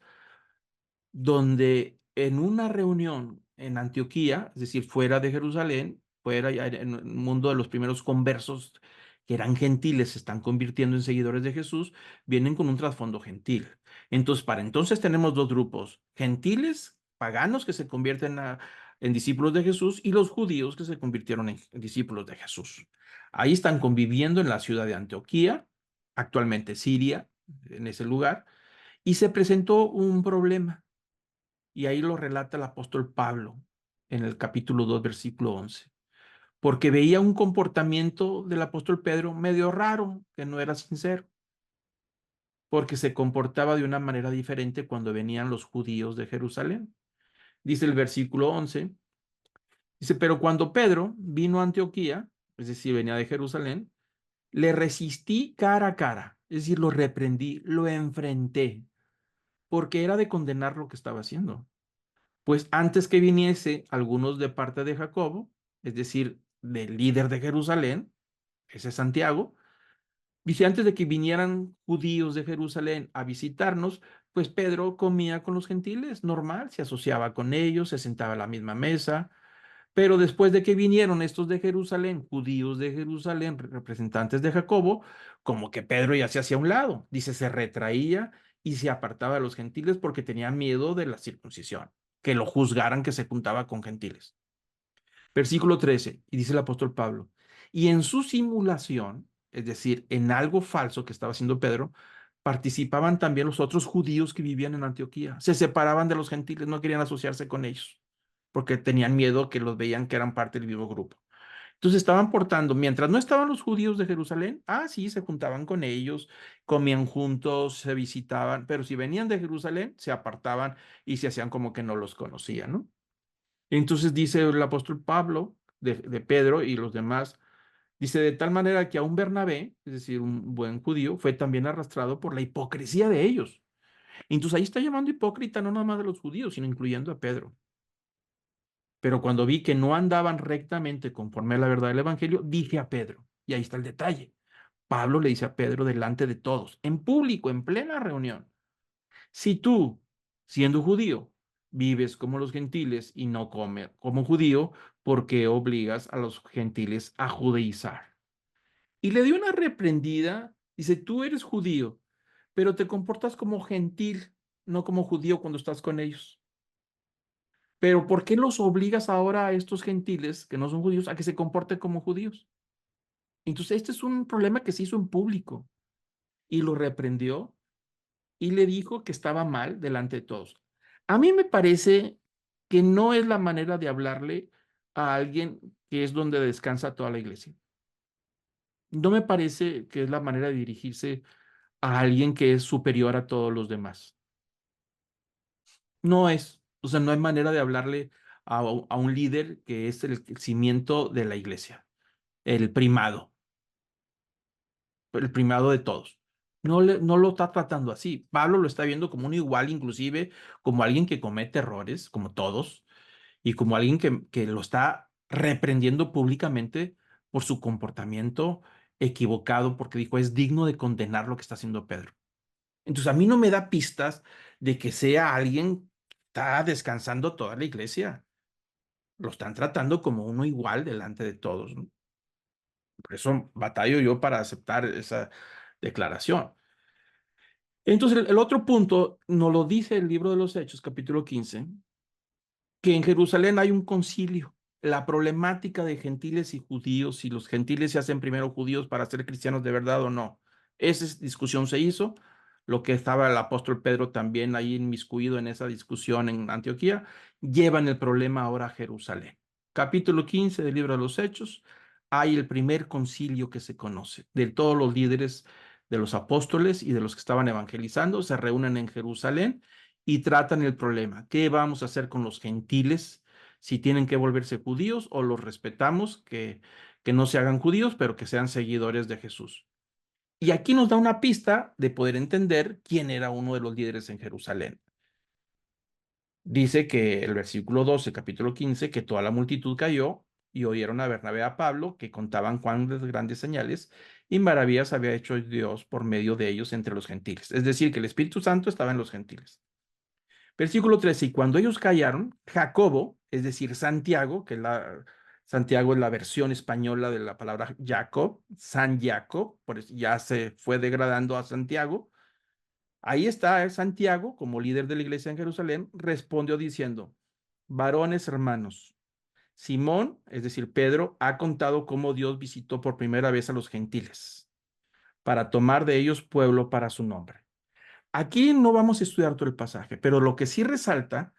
S1: donde en una reunión en Antioquía, es decir, fuera de Jerusalén, fuera ya en el mundo de los primeros conversos, que eran gentiles, se están convirtiendo en seguidores de Jesús, vienen con un trasfondo gentil. Entonces, para entonces tenemos dos grupos: gentiles, paganos que se convierten en discípulos de Jesús, y los judíos que se convirtieron en discípulos de Jesús. Ahí están conviviendo en la ciudad de Antioquía, actualmente Siria, en ese lugar, y se presentó un problema. Y ahí lo relata el apóstol Pablo en el capítulo 2, versículo 11, porque veía un comportamiento del apóstol Pedro medio raro, que no era sincero, porque se comportaba de una manera diferente cuando venían los judíos de Jerusalén. Dice el versículo 11, dice, pero cuando Pedro vino a Antioquía, es decir, venía de Jerusalén, le resistí cara a cara, es decir, lo reprendí, lo enfrenté, porque era de condenar lo que estaba haciendo. Pues antes que viniese algunos de parte de Jacobo, es decir, del líder de Jerusalén, ese es Santiago, dice, antes de que vinieran judíos de Jerusalén a visitarnos, pues Pedro comía con los gentiles, normal, se asociaba con ellos, se sentaba a la misma mesa, pero después de que vinieron estos de Jerusalén, judíos de Jerusalén, representantes de Jacobo, como que Pedro ya se hacía a un lado, dice, se retraía y se apartaba de los gentiles porque tenía miedo de la circuncisión, que lo juzgaran que se juntaba con gentiles. Versículo 13, y dice el apóstol Pablo, y en su simulación, es decir, en algo falso que estaba haciendo Pedro, participaban también los otros judíos que vivían en Antioquía. Se separaban de los gentiles, no querían asociarse con ellos, porque tenían miedo que los veían que eran parte del mismo grupo. Entonces estaban portando, mientras no estaban los judíos de Jerusalén, sí, se juntaban con ellos, comían juntos, se visitaban, pero si venían de Jerusalén, se apartaban y se hacían como que no los conocían, ¿no? Entonces dice el apóstol Pablo, de Pedro y los demás, dice, de tal manera que aún Bernabé, es decir, un buen judío, fue también arrastrado por la hipocresía de ellos. Entonces ahí está llamando hipócrita no nada más de los judíos, sino incluyendo a Pedro. Pero cuando vi que no andaban rectamente conforme a la verdad del Evangelio, dije a Pedro, y ahí está el detalle. Pablo le dice a Pedro delante de todos, en público, en plena reunión, si tú, siendo judío, vives como los gentiles y no comes como judío, ¿por qué obligas a los gentiles a judaizar? Y le dio una reprendida, dice, tú eres judío, pero te comportas como gentil, no como judío cuando estás con ellos. Pero ¿por qué los obligas ahora a estos gentiles que no son judíos a que se comporten como judíos? Entonces, este es un problema que se hizo en público y lo reprendió y le dijo que estaba mal delante de todos. A mí me parece que no es la manera de hablarle a alguien que es donde descansa toda la iglesia. No me parece que es la manera de dirigirse a alguien que es superior a todos los demás. No es, o sea, no hay manera de hablarle a un líder que es el cimiento de la iglesia, el primado de todos.
S2: no lo está tratando así. Pablo lo está viendo como un igual, inclusive como alguien que comete errores, como todos, y como alguien que lo está reprendiendo públicamente por su comportamiento equivocado, porque dijo, es digno de condenar lo que está haciendo Pedro. Entonces, a mí no me da pistas de que sea alguien que está descansando toda la iglesia. Lo están tratando como uno igual delante de todos, ¿no? Por eso batallo yo para aceptar esa declaración. Entonces, el otro punto nos lo dice el libro de los Hechos, capítulo 15, que en Jerusalén hay un concilio. La problemática de gentiles y judíos, si los gentiles se hacen primero judíos para ser cristianos de verdad o no. Esa discusión se hizo, lo que estaba el apóstol Pedro también ahí inmiscuido en esa discusión en Antioquía, llevan el problema ahora a Jerusalén. Capítulo 15 del libro de los Hechos, hay el primer concilio que se conoce, de todos los líderes de los apóstoles y de los que estaban evangelizando, se reúnen en Jerusalén y tratan el problema. ¿Qué vamos a hacer con los gentiles? Si tienen que volverse judíos o los respetamos, que no se hagan judíos, pero que sean seguidores de Jesús. Y aquí nos da una pista de poder entender quién era uno de los líderes en Jerusalén. Dice que el versículo 12, capítulo 15, que toda la multitud cayó y oyeron a Bernabé y a Pablo, que contaban cuántas grandes señales y maravillas había hecho Dios por medio de ellos entre los gentiles. Es decir, que el Espíritu Santo estaba en los gentiles. Versículo 13, y cuando ellos callaron, Jacobo, es decir, Santiago, Santiago es la versión española de la palabra Jacob, San Jacob, por eso ya se fue degradando a Santiago. Ahí está Santiago, como líder de la iglesia en Jerusalén, respondió diciendo, varones hermanos, Simón, es decir, Pedro, ha contado cómo Dios visitó por primera vez a los gentiles para tomar de ellos pueblo para su nombre. Aquí no vamos a estudiar todo el pasaje, pero lo que sí resalta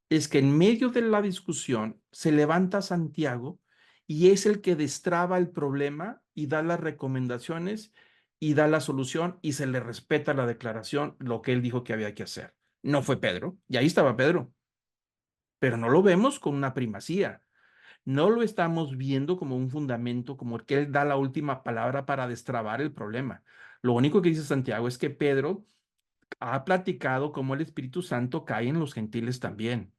S2: es que en medio de la discusión se levanta Santiago y es el que destraba el problema y da las recomendaciones y da la solución y se le respeta la declaración, lo que él dijo que había que hacer. No fue Pedro, y ahí estaba Pedro, pero no lo vemos con una primacía, no lo estamos viendo como un fundamento, como el que él da la última palabra para destrabar el problema. Lo único que dice Santiago es que Pedro ha platicado cómo el Espíritu Santo cae en los gentiles también.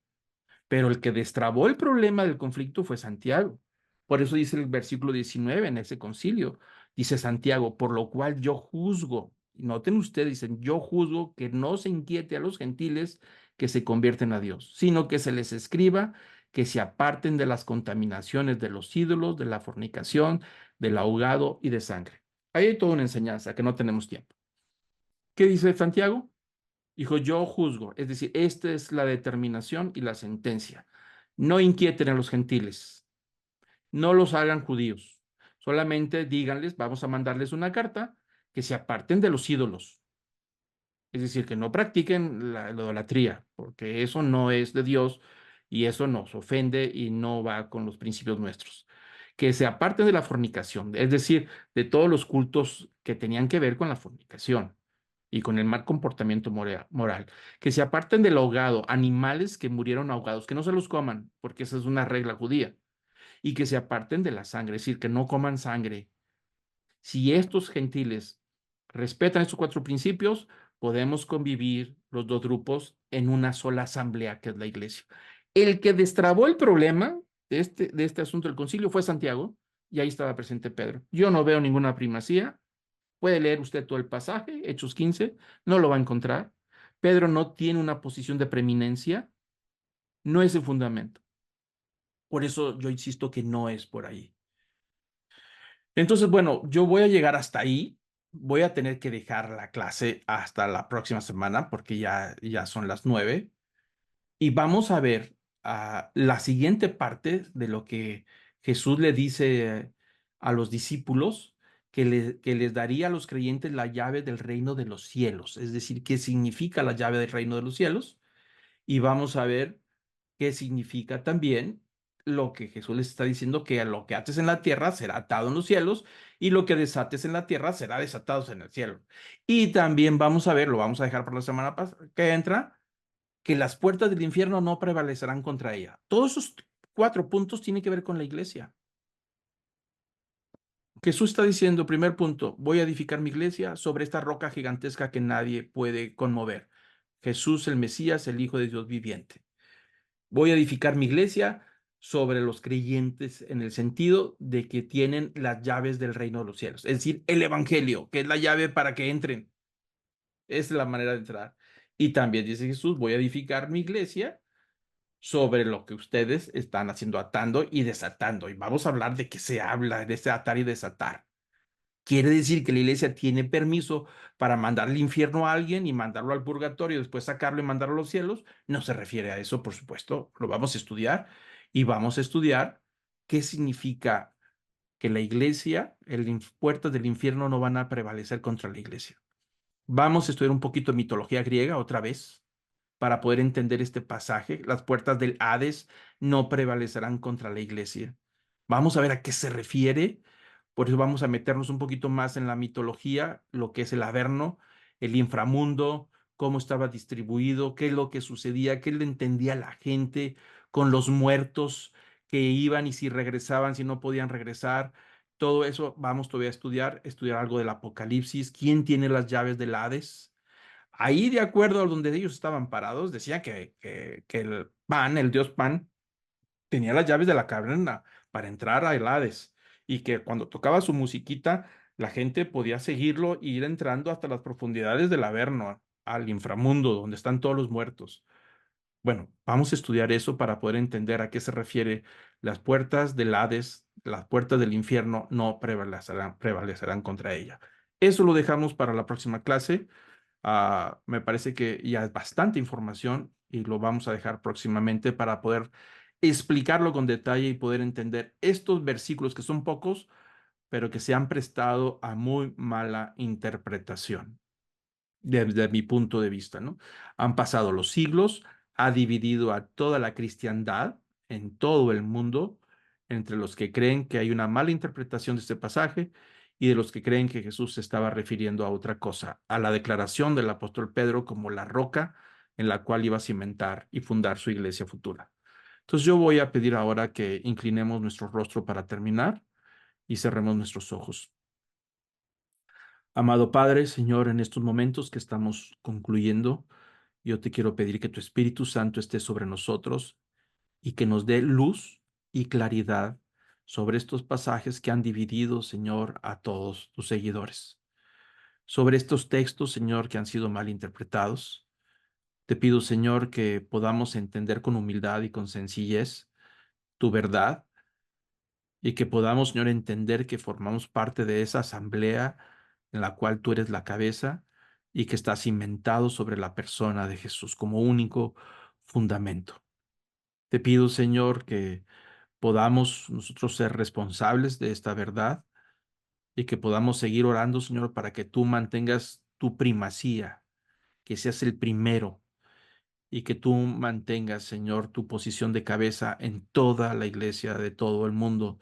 S2: Pero el que destrabó el problema del conflicto fue Santiago. Por eso dice el versículo 19 en ese concilio. Dice Santiago, por lo cual yo juzgo. Noten ustedes, dicen, yo juzgo que no se inquiete a los gentiles que se convierten a Dios, sino que se les escriba que se aparten de las contaminaciones de los ídolos, de la fornicación, del ahogado y de sangre. Ahí hay toda una enseñanza que no tenemos tiempo. ¿Qué dice Santiago? Dijo, yo juzgo, es decir, esta es la determinación y la sentencia. No inquieten a los gentiles, no los hagan judíos, solamente díganles, vamos a mandarles una carta, que se aparten de los ídolos, es decir, que no practiquen la idolatría, porque eso no es de Dios y eso nos ofende y no va con los principios nuestros. Que se aparten de la fornicación, es decir, de todos los cultos que tenían que ver con la fornicación y con el mal comportamiento moral, que se aparten del ahogado, animales que murieron ahogados, que no se los coman, porque esa es una regla judía, y que se aparten de la sangre, es decir, que no coman sangre. Si estos gentiles respetan estos cuatro principios, podemos convivir los dos grupos en una sola asamblea, que es la iglesia. El que destrabó el problema de este asunto del concilio fue Santiago, y ahí estaba presente Pedro. Yo no veo ninguna primacía. Puede leer usted todo el pasaje, Hechos 15, no lo va a encontrar. Pedro no tiene una posición de preeminencia, no es el fundamento. Por eso yo insisto que no es por ahí. Entonces, bueno, yo voy a llegar hasta ahí. Voy a tener que dejar la clase hasta la próxima semana porque ya son las 9. Y vamos a ver la siguiente parte de lo que Jesús le dice a los discípulos, que les daría a los creyentes la llave del reino de los cielos, es decir, qué significa la llave del reino de los cielos. Y vamos a ver qué significa también lo que Jesús les está diciendo, que lo que ates en la tierra será atado en los cielos y lo que desates en la tierra será desatado en el cielo. Y también vamos a ver, lo vamos a dejar para la semana que entra, que las puertas del infierno no prevalecerán contra ella. Todos esos cuatro puntos tienen que ver con la iglesia.
S1: Jesús está diciendo, primer punto, voy a edificar mi iglesia sobre esta roca gigantesca que nadie puede conmover. Jesús, el Mesías, el Hijo de Dios viviente. Voy a edificar mi iglesia sobre los creyentes en el sentido de que tienen las llaves del reino de los cielos, es decir, el Evangelio, que es la llave para que entren. Es la manera de entrar. Y también dice Jesús, voy a edificar mi iglesia sobre lo que ustedes están haciendo, atando y desatando. Y vamos a hablar de qué se habla de ese atar y desatar. Quiere decir que la iglesia tiene permiso para mandar al infierno a alguien y mandarlo al purgatorio, después sacarlo y mandarlo a los cielos. No se refiere a eso, por supuesto. Lo vamos a estudiar y vamos a estudiar qué significa que la iglesia, puertas del infierno no van a prevalecer contra la iglesia. Vamos a estudiar un poquito de mitología griega otra vez para poder entender este pasaje. Las puertas del Hades no prevalecerán contra la iglesia. Vamos a ver a qué se refiere. Por eso vamos a meternos un poquito más en la mitología, lo que es el Averno, el inframundo, cómo estaba distribuido, qué es lo que sucedía, qué le entendía la gente con los muertos que iban y si regresaban, si no podían regresar. Todo eso vamos todavía a estudiar algo del Apocalipsis, quién tiene las llaves del Hades. Ahí, de acuerdo a donde ellos estaban parados, decía que el Pan, el dios Pan, tenía las llaves de la caverna para entrar a Hades y que cuando tocaba su musiquita, la gente podía seguirlo e ir entrando hasta las profundidades del Averno, al inframundo, donde están todos los muertos. Bueno, vamos a estudiar eso para poder entender a qué se refiere las puertas del Hades, las puertas del infierno no prevalecerán contra ella. Eso lo dejamos para la próxima clase. Me parece que ya es bastante información y lo vamos a dejar próximamente para poder explicarlo con detalle y poder entender estos versículos que son pocos, pero que se han prestado a muy mala interpretación desde mi punto de vista, ¿no? Han pasado los siglos, ha dividido a toda la cristiandad en todo el mundo entre los que creen que hay una mala interpretación de este pasaje y de los que creen que Jesús se estaba refiriendo a otra cosa, a la declaración del apóstol Pedro como la roca en la cual iba a cimentar y fundar su iglesia futura. Entonces yo voy a pedir ahora que inclinemos nuestro rostro para terminar y cerremos nuestros ojos. Amado Padre, Señor, en estos momentos que estamos concluyendo, yo te quiero pedir que tu Espíritu Santo esté sobre nosotros y que nos dé luz y claridad sobre estos pasajes que han dividido, Señor, a todos tus seguidores. Sobre estos textos, Señor, que han sido mal interpretados. Te pido, Señor, que podamos entender con humildad y con sencillez tu verdad y que podamos, Señor, entender que formamos parte de esa asamblea en la cual tú eres la cabeza y que está cimentado sobre la persona de Jesús como único fundamento. Te pido, Señor, que podamos nosotros ser responsables de esta verdad y que podamos seguir orando, Señor, para que tú mantengas tu primacía, que seas el primero y que tú mantengas, Señor, tu posición de cabeza en toda la iglesia de todo el mundo,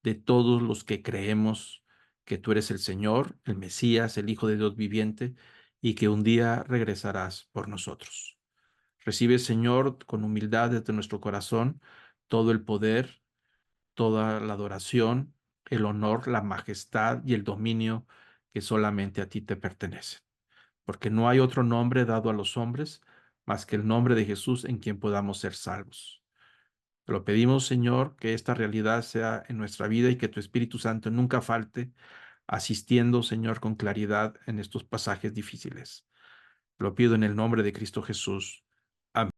S1: de todos los que creemos que tú eres el Señor, el Mesías, el Hijo de Dios viviente, y que un día regresarás por nosotros. Recibe, Señor, con humildad desde nuestro corazón todo el poder, toda la adoración, el honor, la majestad y el dominio que solamente a ti te pertenecen, porque no hay otro nombre dado a los hombres más que el nombre de Jesús en quien podamos ser salvos. Te lo pedimos, Señor, que esta realidad sea en nuestra vida y que tu Espíritu Santo nunca falte, asistiendo, Señor, con claridad en estos pasajes difíciles. Lo pido en el nombre de Cristo Jesús. Amén.